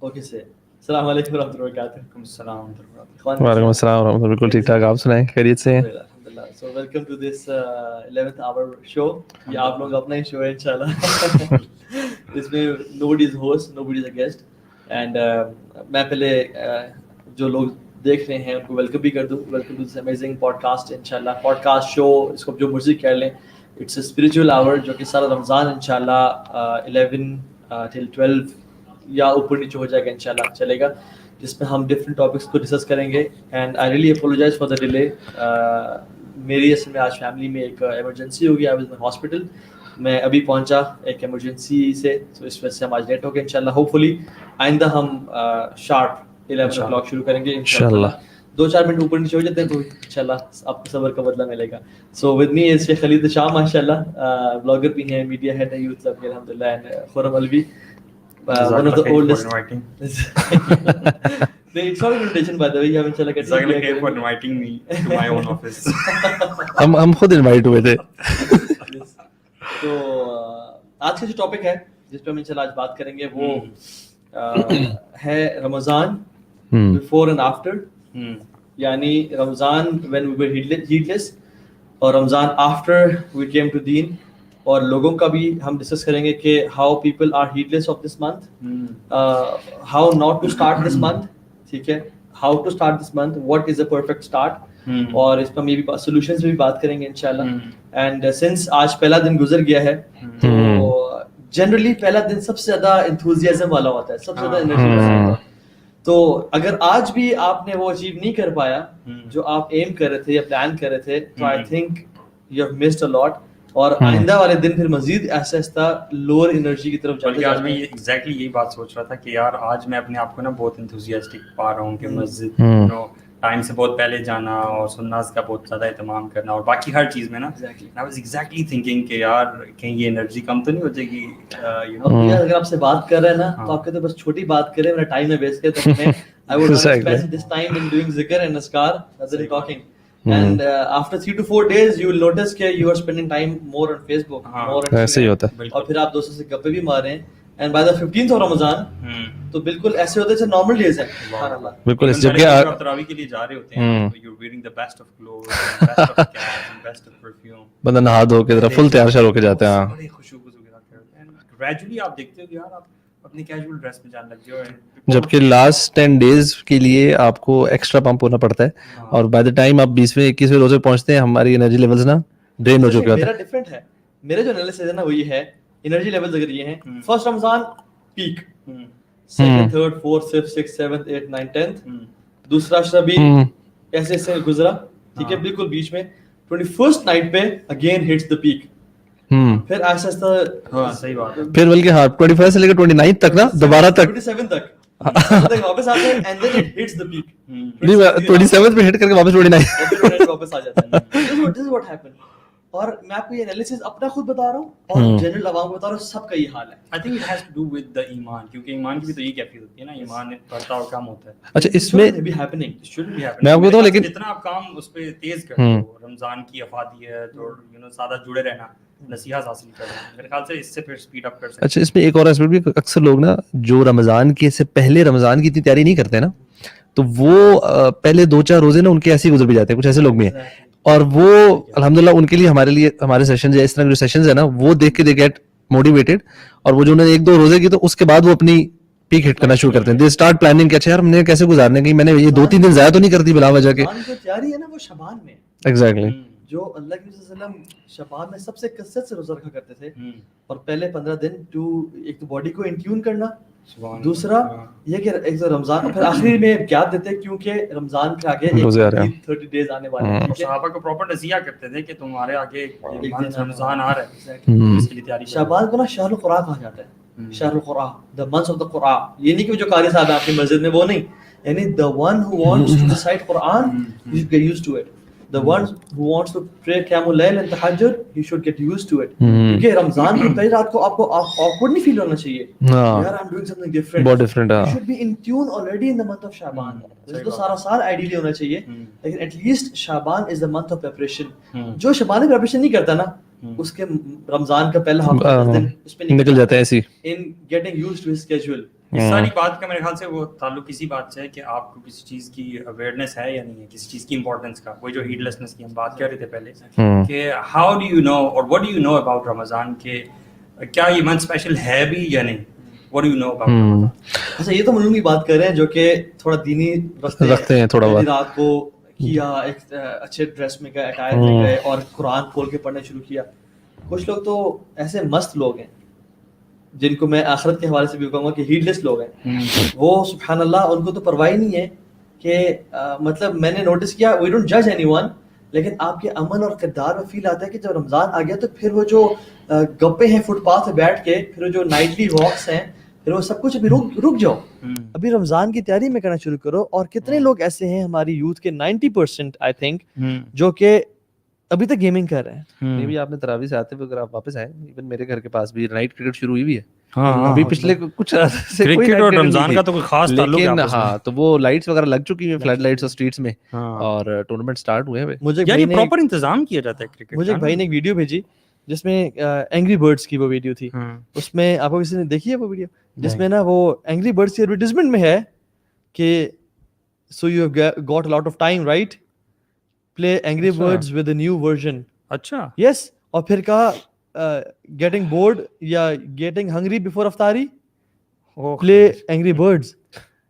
Okay سے السلام علیکم ورحمۃ اللہ وبرکاتہ. وعلیکم السلام ورحمۃ اللہ. بالکل ٹھیک ٹھاک. آپ سنائیں, خیریت سے ہیں؟ الحمدللہ. So welcome to this 11th hour show. یہ آپ لوگ اپنا ہی شو ہے انشاءاللہ. اس میں nobody is host, nobody is a guest. And میں پہلے جو لوگ دیکھ رہے ہیں ان کو ویلکم بھی کر دوں. Welcome to this amazing podcast انشاءاللہ. پوڈ کاسٹ شو, اس کو جو مرضی کہہ لیں. اٹس اے اسپریچول آور جو کہ سارا رمضان انشاءاللہ 11 till 12 یا اوپر نیچے ہو جائے گا انشاءاللہ چلے گا, جس میں ہم ڈفرینٹ ٹاپکس کو ڈسکس کریں گے. And I really apologise for the delay. میری اصل میں آج فیملی میں ایک ایمرجنسی ہو گیا. I was in hospital. میں ابھی پہنچا ایک ایمرجنسی سے, تو اس وجہ سے ہم آج لیٹ ہو گئے. انشاءاللہ ہوپ فلی آئندہ ہم شارپ 11 o'clock شروع کریں گے انشاءاللہ. 2-4 منٹ اوپر نیچے ہو جاتے ہیں تو انشاءاللہ آپ کو صبر کا بدلہ ملے گا. سو ود می از شیخ خالد شاہ ماشاءاللہ, بلاگر بھی ہیں, میڈیا ہیڈ ہے یوتھ کلب کے الحمدللہ. And Khurram الوی, one of the oldest. It's not an invitation by the way. You haven't selected. Exactly, thank you for inviting me to my own office. ہم خود invite ہوئے تھے. تو آج کا جو ٹاپک ہے جس پہ ہم انشاءاللہ آج بات کریں گے وہ ہے رمضان بفور اینڈ آفٹر. یعنی رمضان when we were heedless اور Ramadan after we came to دین. اور لوگوں کا بھی ہم ڈسکس کریں گے کہ how people are heedless of this month, how not to start this month. ٹھیک ہے, how to start this month, what is a perfect start. اور اس پر بھی سولوشنز بھی بات کریں گے انشاءاللہ. اینڈ سنس آج پہلا دن گزر گیا ہے تو جنرلی پہلا دن سب سے زیادہ انتھوزیازم والا ہوتا ہے, سب سے زیادہ انرجی والا ہوتا ہے. تو اگر آج بھی آپ نے وہ اچیو نہیں کر پایا جو آپ ایم کر رہے تھے یا پلان کر رہے تھے, تو I think you have missed a lot. اور آئندہ والے دن پھر مزید ایسا ایسا لوور انرجی کی طرف بلکہ آج میں ایگزیکٹلی یہی بات سوچ رہا تھا کہ یار آج میں اپنے آپ کو نا بہت انتھوزیاسٹک پا رہا ہوں کہ مسجد ٹائم سے بہت پہلے جانا اور سناز کا بہت زیادہ اہتمام کرنا اور باقی ہر چیز میں نا. I was exactly thinking کہ یار کہیں یہ انرجی کم تو نہیں ہو جائے گی. اگر آپ سے بات کر رہے ہیں نا تو آپ کہتے ہیں بس چھوٹی بات کریں, میرا ٹائم ہے ویسٹ کرے. تو میں I would spend this time in doing zikr and azkar rather than talking. And after 3 to 4 days you will notice کہ you are spending time more on Facebook, more on ایسے ہی ہوتا ہے. اور پھر آپ دوستوں سے گپے بھی مار رہے ہیں. And by the 15th of Ramadan تو بالکل ایسے ہوتے ہیں جیسے نارمل ڈیز ہیں. سبحان اللہ. بالکل جب کہ آپ تراویح کے لیے جا رہے ہوتے ہیں تو you're wearing the best of clothes, best of caps and best of perfume. بندہ نہا دھو کے ذرا فل تیار شار ہو کے جاتے ہیں. بڑے خوشبو کے ساتھ کرتے ہیں. گریجولی آپ دیکھتے ہو کہ یار آپ اپنی کیجول ڈریس میں جانے لگ گئے, جبکہ لاسٹ 10 days کے لیے آپ کو ایکسٹرا پمپ ہونا پڑتا ہے. اور بائی دا ٹائم آپ 20ویں 21ویں روزے پہنچتے ہیں ہماری انرجی لیولز نا ڈرین ہو چکے ہوتے ہیں. میرا ڈفرینٹ ہے. میرے جو انالیسس ہے نا وہ یہ ہے, انرجی لیولز اگر یہ ہیں, first Ramadan peak, second third fourth fifth six seventh eight nine tenth, دوسرا شبی ایسے ایسے گزرا. ٹھیک ہے, بالکل بیچ میں 21st نائٹ پہ اگین ہٹس دا پیک. پھر ایسا ایسا صحیح بات ہے, پھر بلکہ ہاں 21 سے لے کے 29 تک نا دوبارہ تک 27 تک واپس آتے ہیں and then it hits the peak. 27 پہ ہٹ کر کے واپس 29 واپس آ جاتا ہے. دس از واٹ ہیپن. اور میں آپ کو یہ انالیسس اپنا خود بتا رہا ہوں اور جنرل عوام کو بتا رہا ہوں, سب کا یہ حال ہے. I think it has to do with the ایمان, کیونکہ ایمان کی بھی تو یہ کیفیت ہوتی ہے نا, ایمان بڑھتا اور کم ہوتا ہے. اچھا اس میں میں آپ کو بتاؤں لیکن جتنا آپ کام اس پہ تیز کرتے ہو, رمضان کی افادیت اور زیادہ جڑے رہنا, نصیحت حاصل کرنا, میرے خیال سے اس سے پھر اسپیڈ اپ کر سکتے. اچھا اس میں ایک اور ایسپیکٹ بھی, اکثر لوگ نا جو رمضان کے سے پہلے رمضان کی اتنی تیاری نہیں کرتے نا, تو وہ پہلے 2-4 روزے نا ان کے ایسے ہی گزر بھی جاتے ہیں. کچھ ایسے لوگ بھی ہیں اور وہ الحمدللہ ان کے لیے ہمارے سیشنز یا اس طرح کے جو سیشنز ہیں نا وہ دیکھ کے دے گیٹ موٹیویٹڈ, اور وہ جو انہوں نے 1-2 روزے کی تو اس کے بعد وہ اپنی پیک ہٹ کرنا شروع کرتے ہیں. دے اسٹارٹ پلاننگ کہ اچھا یار ہم نے کیسے گزارنے کی, میں نے یہ 2-3 دن ضائع تو نہیں کر دی بلا وجہ کے. تیاری ہے نا وہ شعبان میں. ایگزیکٹلی جو اللہ کے نبی صلی اللہ علیہ وسلم شعبان میں سب سے کثرت سے روزہ رکھا کرتے تھے. اور پہلے 15 دن ایک تو باڈی کو انٹیون کرنا, دوسرا یہ کہ ایک تو رمضان, پھر آخری میں گیپ دیتے کیونکہ رمضان کے آگے 30 ڈیز آنے والے ہیں. صحابہ کو پراپر نصیحہ کرتے تھے کہ تمہارے آگے رمضان آ رہا ہے, اس کے لیے تیاری. شعبان کو نا شہر القرآن کہا جاتا ہے. شہر القرآن, the month of the Quran. یہ نہیں کہ جو قاری صاحب ہیں آپ کی مسجد میں, وہ نہیں, یعنی the one who wants to recite Quran you should get used to it. The one who wants to pray Qiyamul Layl and Tahajjud he should get used to it. کیونکہ رمضان کی پہلی رات کو آپ کو awkward نہیں فیل ہونا چاہیے, یار I'm doing something different. بہت ڈفرینٹ ہے. You should be in tune already in the month of Shaban. اس کو سارا سال آئیڈیلی ہونا چاہیے, لیکن at least Shaban is the month of preparation. جو شعبان کی preparation نہیں کرتا نا اس کے رمضان کا پہلا ہفتہ 10 دن اس پہ نکل جاتا ہے ایسی in getting used to his schedule. اس ساری بات کا میرے خیال سے وہ تعلق اسی بات سے ہے کہ آپ کو کسی چیز کی اویئرنیس ہے یا نہیں ہے, کسی چیز کی امپورٹنس کا. وہ جو ہیڈلیسنس کی ہم بات کر رہے تھے پہلے کہ ہاؤ ڈو یو نو اور what do you know about Ramadan, کہ کیا یہ منتھ اسپیشل ہے بھی یا نہیں, what do you know about Ramadan. اچھا یہ تو ہم لوگ کی بات کر رہے ہیں جو کہ تھوڑا دینی رکھتے ہیں, تھوڑا بہت رات کو کیا, ایک اچھے ڈریس میں گئے, اٹائر میں گئے اور قرآن کھول کے پڑھنا شروع کیا. کچھ لوگ تو ایسے مست لوگ ہیں جن کو میں آخرت کے حوالے سے بھی کہوں گا کہ ہیڈلیس لوگ ہیں, وہ سبحان اللہ ان کو تو پرواہ نہیں ہے کہ مطلب میں نے نوٹس کیا, وی ڈونٹ جج اینی ون, لیکن آپ کے عمل اور کردار میں فیل آتا ہے کہ جب رمضان آ گیا تو پھر وہ جو گپے ہیں فٹ پاتھ پہ بیٹھ کے, پھر وہ جو نائٹلی واکس ہیں, پھر وہ سب کچھ ابھی رک جاؤ, ابھی رمضان کی تیاری میں کرنا شروع کرو. اور کتنے لوگ ایسے ہیں ہماری یوتھ کے 90% آئی تھنک جو کہ ابھی تک گیمنگ کر رہے ہیں. یہ بھی آپ نے تراویح سے آتے ہوئے اگر آپ واپس آئے, ایون میرے گھر کے پاس بھی نائٹ کرکٹ شروع ہوئی بھی ہے. ابھی پچھلے کچھ کرکٹ اور رمضان کا تو کوئی خاص تعلق ہے, ہاں تو وہ لائٹس وغیرہ لگ چکی ہیں, فلڈ لائٹس اور اسٹریٹس میں, اور ٹورنامنٹ سٹارٹ ہوئے ہیں. مجھے یار یہ پراپر انتظام کیا جاتا ہے کرکٹ. مجھے ایک بھائی نے ایک ویڈیو بھیجی جس میں اینگری برڈس کی وہ ویڈیو تھی. اس میں آپ کو کسی نے دیکھی ہے وہ ویڈیو, جس میں نا وہ اینگری برڈس کی ایڈورٹیزمنٹ میں ہے کہ so you have got a lot of time right, play angry birds with a new version. اچھا یس, اور پھر کہا گیٹنگ بورڈ یا گیٹنگ ہنگری بفور افطاری, play angry birds.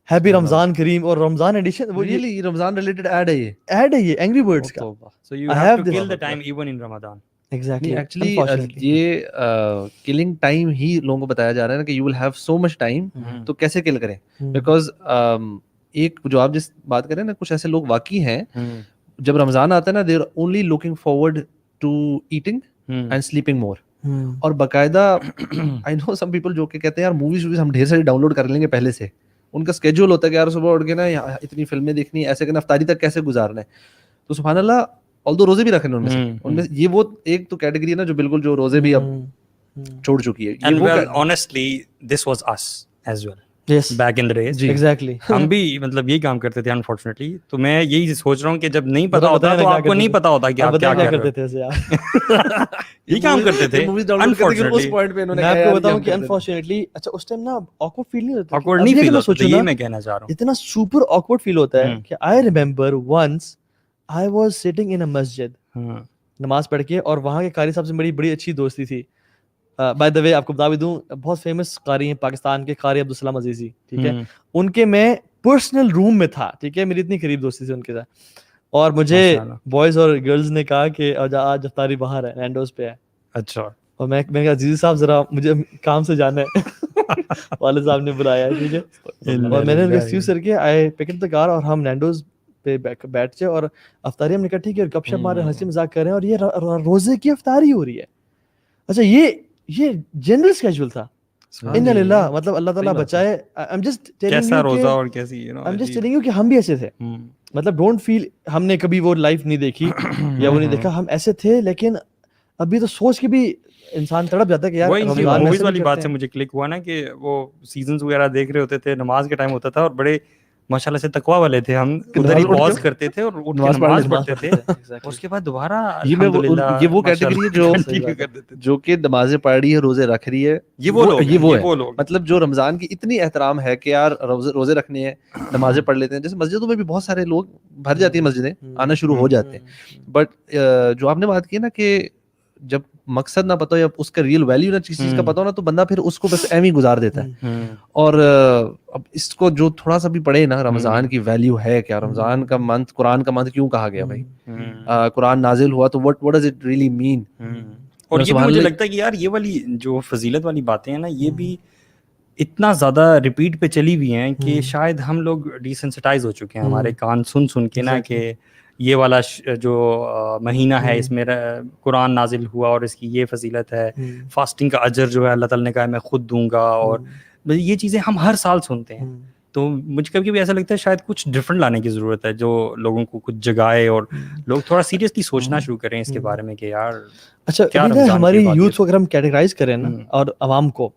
Happy Ramadan کریم. اور رمضان ایڈیشن وہ ریئلی رمضان ریلیٹڈ ایڈ ہے یہ اینگری برڈز کا. So you have to kill the time even in Ramadan. Exactly. Actually یہ کلنگ ٹائم ہی لوگوں کو بتایا جا رہا ہے نا کہ you will have so much time, تو کیسے کل کریں. بیکاز ایک جو آپ جس بات کریں نا, کچھ ایسے لوگ واقعی ہیں جب رمضان آتا ہے نا, they are only looking forward to eating and sleeping more. اور باقاعدہ آئی نو سم پیپل جو کہ کہتے ہیں یار موویز ہم ڈھیر ساری ڈاؤن لوڈ کر لیں گے پہلے سے. ان کا اسکیجول ہوتا ہے کہ یار صبح اٹھ کے نا اتنی فلمیں دیکھنی, ایسے کرنا, افطاری تک کیسے گزارنا ہے. تو سبحان اللہ آلدو روزے بھی رکھے ان میں یہ وہ ایک تو کیٹیگری ہے نا جو بالکل جو روزے بھی اب چھوڑ چکی ہے. And well, honestly, this was us as well. Yes. Back in the days. Exactly. ہم بھی مطلب یہی کام کرتے تھے unfortunately. تو میں یہی سوچ رہا ہوں کہ جب نہیں پتا ہوتا تو آپ کو نہیں پتا ہوتا کہ آپ کیا کرتے تھے. یہی کام کرتے تھے unfortunately. میں آپ کو بتاؤں کہ unfortunately اچھا اس ٹائم نا awkward feel نہیں ہوتا. awkward نہیں feel ہوتا, یہ میں کہنا چاہ رہا ہوں. اتنا super awkward feel ہوتا ہے کہ I remember once I was sitting in a masjid, نماز پڑھ کے, اور وہاں کے قاری صاحب سے میری بڑی اچھی دوستی تھی. بائی دا وے آپ کو بتا بھی دوں, بہت فیمس قاری ہیں پاکستان کے, قاری عبدالسلام عزیزی, ٹھیک ہے, ان کے میں پرسنل روم میں تھا, ٹھیک ہے, میری اتنی قریب دوستی تھی ان کے ساتھ. اور مجھے بوائز اور گرلز نے کہا کہ آج افطاری باہر ہے, نینڈوز پہ ہے. اچھا. اور میں کہا عزیزی صاحب ذرا مجھے کام سے جانا ہے, والد صاحب نے بلایا ہے, ٹھیک ہے. اور میں نے ایکسکیوز کر کے آئی پک اپ دی کار, اور ہم نینڈوز پہ بیٹھے اور افطاری ہم نے کہا ٹھیک ہے, گپ شپ مارے, ہنسی مذاق کر رہے ہیں, اور یہ روزے کی افطاری ہو رہی ہے. اچھا یہ جنرل اسکیجول تھا. ان للہ, مطلب اللہ تعالیٰ بچائے. I'm just telling you کہ ہم بھی ایسے تھے. مطلب ڈونٹ فیل ہم نے کبھی وہ لائف نہیں دیکھی یا وہ نہیں دیکھا, ہم ایسے تھے. لیکن ابھی تو سوچ کے بھی انسان تڑپ جاتا ہے کہ یار موویز والی بات سے مجھے کلک ہوا نا کہ وہ سیزنز وغیرہ دیکھ رہے ہوتے تھے, نماز کا ٹائم ہوتا تھا, اور بڑے ماشاءاللہ سے تقوی والے تھے ہم, ادھر ہی پاز کرتے تھے اور اٹھ کے نماز پڑھتے تھے, اس کے بعد دوبارہ الحمدللہ. یہ وہ کیٹیگری ہے جو کہ نمازیں پڑھ رہی ہے, روزے رکھ رہی ہے, یہ وہ لوگ مطلب جو رمضان کی اتنی احترام ہے کہ یار روزے رکھنے ہیں, نمازیں پڑھ لیتے ہیں. جیسے مسجدوں میں بھی بہت سارے لوگ بھر جاتی ہیں, مسجدیں آنا شروع ہو جاتے ہیں, بٹ جو آپ نے بات کی نا کہ جب مقصد نہ پتا ہو یا اس کا ریئل ویلیو نہ چیز کا پتا ہو نا, تو بندہ پھر اس کو بس ایم ہی گزار دیتا ہے. اور اب اس کو جو تھوڑا سا بھی پڑھے نا, رمضان کی ویلیو ہے کیا, رمضان کا منتھ, قرآن کا منتھ کیوں کہا گیا بھائی, قرآن نازل ہوا تو what does it really mean. اور یہ مجھے لگتا ہے کہ یار یہ والی جو فضیلت والی باتیں ہیں نا, یہ بھی اتنا زیادہ ریپیٹ پہ چلی ہوئی ہیں کہ شاید ہم لوگ ڈیسنسٹائز ہو چکے ہیں, ہمارے کان سن کے نا کہ یہ والا جو مہینہ ہے اس میں قرآن نازل ہوا اور اس کی یہ فضیلت ہے, فاسٹنگ کا اجر جو ہے اللہ تعالیٰ نے کہا میں خود دوں گا, اور یہ چیزیں ہم ہر سال سنتے ہیں. تو مجھے کبھی کبھی ایسا لگتا ہے شاید کچھ ڈفرینٹ لانے کی ضرورت ہے, جو لوگوں کو کچھ جگائے اور لوگ تھوڑا سیریسلی سوچنا شروع کریں اس کے بارے میں کہ یار. اچھا ہماری یوتھ کو اگر ہم کیٹیگرائز کریں نا, اور عوام کو,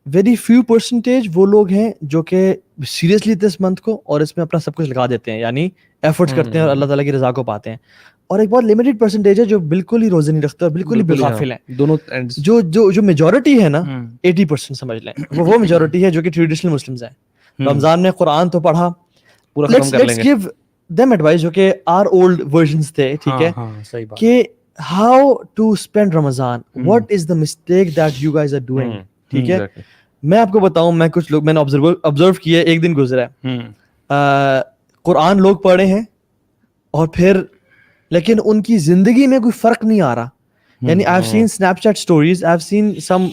ویری فیو پرسنٹیج وہ لوگ ہیں جو کہ سیریسلی اس منتھ کو اور اس میں اپنا سب کچھ لگا دیتے ہیں, یعنی ایفرٹس کرتے ہیں اور اللہ تعالیٰ کی رضا کو پاتے ہیں. اور ایک بہت لمیٹڈ پرسنٹیج ہے جو بالکل ہی روزے نہیں رکھتے اور بالکل ہی غافل ہیں. دونوں اینڈز. جو میجورٹی ہے نا 80% سمجھ لیں, وہ میجورٹی ہے جو کہ ٹریڈیشنل مسلمز ہیں. رمضان میں قرآن تو پڑھا, پورا ختم کر لیں لیٹس گے. گیو them advice جو کہ our old versions تھے, ٹھیک ہے, صحیح بات. کہ how to spend Ramadan, what is the mistake that you guys are doing, ٹھیک ہے. میں آپ کو بتاؤں, میں کچھ لوگ میں نے آبزرو کیا, ایک دن گزرا ہے, قرآن لوگ پڑھے ہیں اور پھر لیکن ان کی زندگی میں کوئی فرق نہیں آ رہا. یعنی I've seen Snapchat stories, I've seen some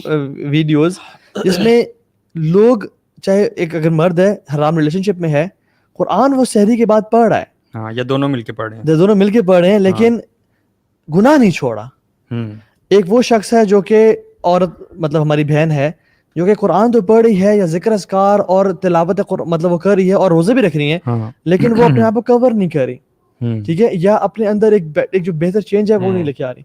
videos جس میں لوگ چاہے ایک اگر مرد ہے حرام ریلیشن شپ میں ہے, قرآن وہ سحری کے بعد پڑھ رہا ہے, یا دونوں مل کے پڑھ رہے ہیں, دونوں مل کے پڑھ رہے ہیں, لیکن گناہ نہیں چھوڑا. ایک وہ شخص ہے جو کہ عورت مطلب ہماری بہن ہے جو کہ قرآن تو پڑھ رہی ہے یا ذکر اذکار اور تلاوت مطلب وہ کر رہی ہے اور روزے بھی رکھ رہی ہیں, لیکن وہ اپنے آپ کو کور نہیں کر رہی, ٹھیک ہے, یا اپنے اندر ایک جو بہتر چینج ہے وہ نہیں لے کے آ رہی.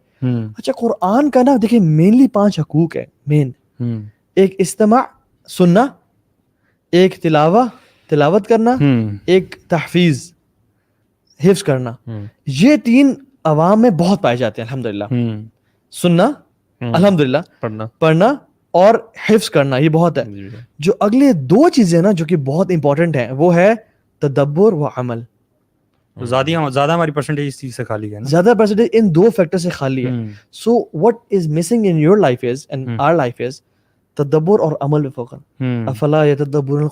اچھا قرآن کا نا دیکھیں مینلی 5 حقوق ہے مین. ایک استماع سننا, ایک تلاوت کرنا, ایک تحفیظ حفظ کرنا. یہ 3 عوام میں بہت پائے جاتے ہیں الحمدللہ. سننا الحمدللہ, پڑھنا اور حفظ کرنا, یہ بہت ہے. جو اگلے 2 چیزیں نا جو کہ بہت امپورٹنٹ ہیں وہ ہے تدبر و عمل. زیادہ ہماری پرسنٹیج اس چیز سے خالی ہے نا, زیادہ پرسنٹیج ان 2 فیکٹر سے خالی ہے. So what is missing in your life is and our life is تدبر اور عمل بفوقا. افلا یتدبرون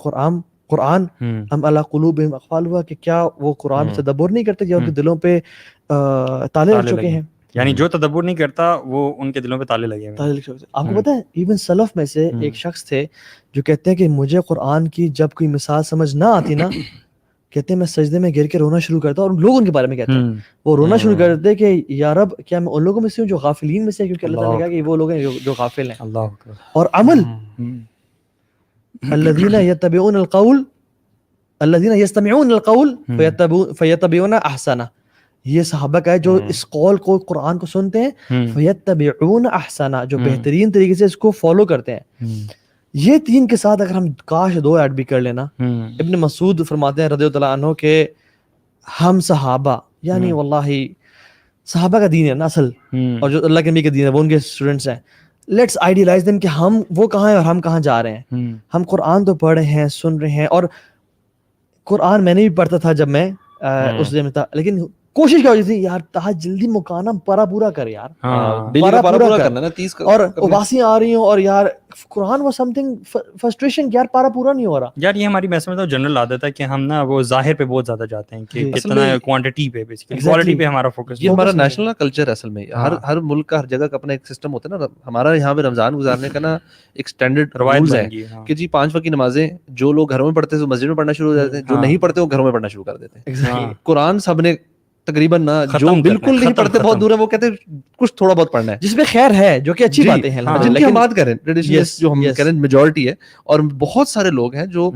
قرآن ام علی قلوبہم اقفالها, کہ کیا وہ قرآن تدبر نہیں کرتے, کیا ان کے دلوں پہ تالے لگ چکے ہیں. یعنی جو تدبر نہیں کرتا وہ ان کے دلوں پہ تالے لگے ہوئے ہیں. آپ کو پتہ ہے ایون سلف میں سے ایک شخص تھے جو کہتے ہیں کہ مجھے قرآن کی جب کوئی مثال سمجھ نہ آتی نا, کہتے ہیں میں سجدے میں گر کے رونا شروع کرتا, اور لوگ ان کے بارے میں کہتے ہیں وہ رونا شروع کر دیتے کہ یا رب کیا میں ان لوگوں میں سے ہوں جو غافلین میں سے, کیونکہ اللہ تعالیٰ نے کہا کہ وہ لوگ ہیں جو غافل ہیں. اللہ اکبر. اور عمل الذین یتبعون القول الذین یستمعون القول فیتبعون احسنہ, یہ صحابہ کا ہے جو اس قول کو قرآن کو سنتے ہیں, فیتبعون احسنہ, جو بہترین طریقے سے اس کو فالو کرتے ہیں. یہ 3 کے ساتھ اگر ہم کاش 2 ایڈ بھی کر لینا. ابن مسعود فرماتے ہیں رضی اللہ عنہ کہ ہم صحابہ, یعنی واللہ صحابہ کا دین ہے نا اصل, اور جو اللہ کے نبی کا دین ہے وہ ان کے اسٹوڈنٹس ہیں. لیٹس آئیڈیلائز دیم کہ ہم وہ کہاں ہیں اور ہم کہاں جا رہے ہیں. ہم قرآن تو پڑھ رہے ہیں, سن رہے ہیں, اور قرآن میں نے بھی پڑھتا تھا جب میں اس دن میں تھا, لیکن کوشش کیا ہوتی تھی یار تاج جلدی مکانہ پورا کر یار, پورا کرنا نا 30 اور اباسیاں آ رہی ہوں, اور یار قرآن وہ سم تھنگ فرسٹریشن یار پورا نہیں ہو رہا. یار یہ ہماری میں سمجھتا ہوں جنرل عادت ہے کہ ہم نا وہ ظاہر پہ بہت زیادہ جاتے ہیں کہ کتنا کوانٹٹی پہ, بیسیکلی کوالٹی پہ ہمارا فوکس. یہ ہمارا نیشنل کلچر ہے اصل میں. ہر ملک کا ہر جگہ کا اپنا ایک سسٹم ہوتا ہے نا. ہمارا یہاں پہ رمضان گزارنے کا نا ایک اسٹینڈرڈ رولز ہے کہ جی 5 وقت کی نمازیں جو لوگ گھروں میں پڑھتے ہیں وہ مسجد میں پڑھنا شروع ہو جاتے ہیں, جو نہیں پڑھتے وہ گھروں میں پڑھنا شروع کر دیتے ہیں. قرآن سب نے تقریباً جو بالکل نہیں پڑھتے بہت دور ہے وہ کہتے ہیں کچھ تھوڑا بہت پڑھنا ہے, جس میں خیر ہے, جو کہ اچھی باتیں ہیں, لیکن ہم بات کریں ٹریڈیشنلسٹ جو ہم کہہ میجورٹی ہے, اور بہت سارے لوگ ہیں جو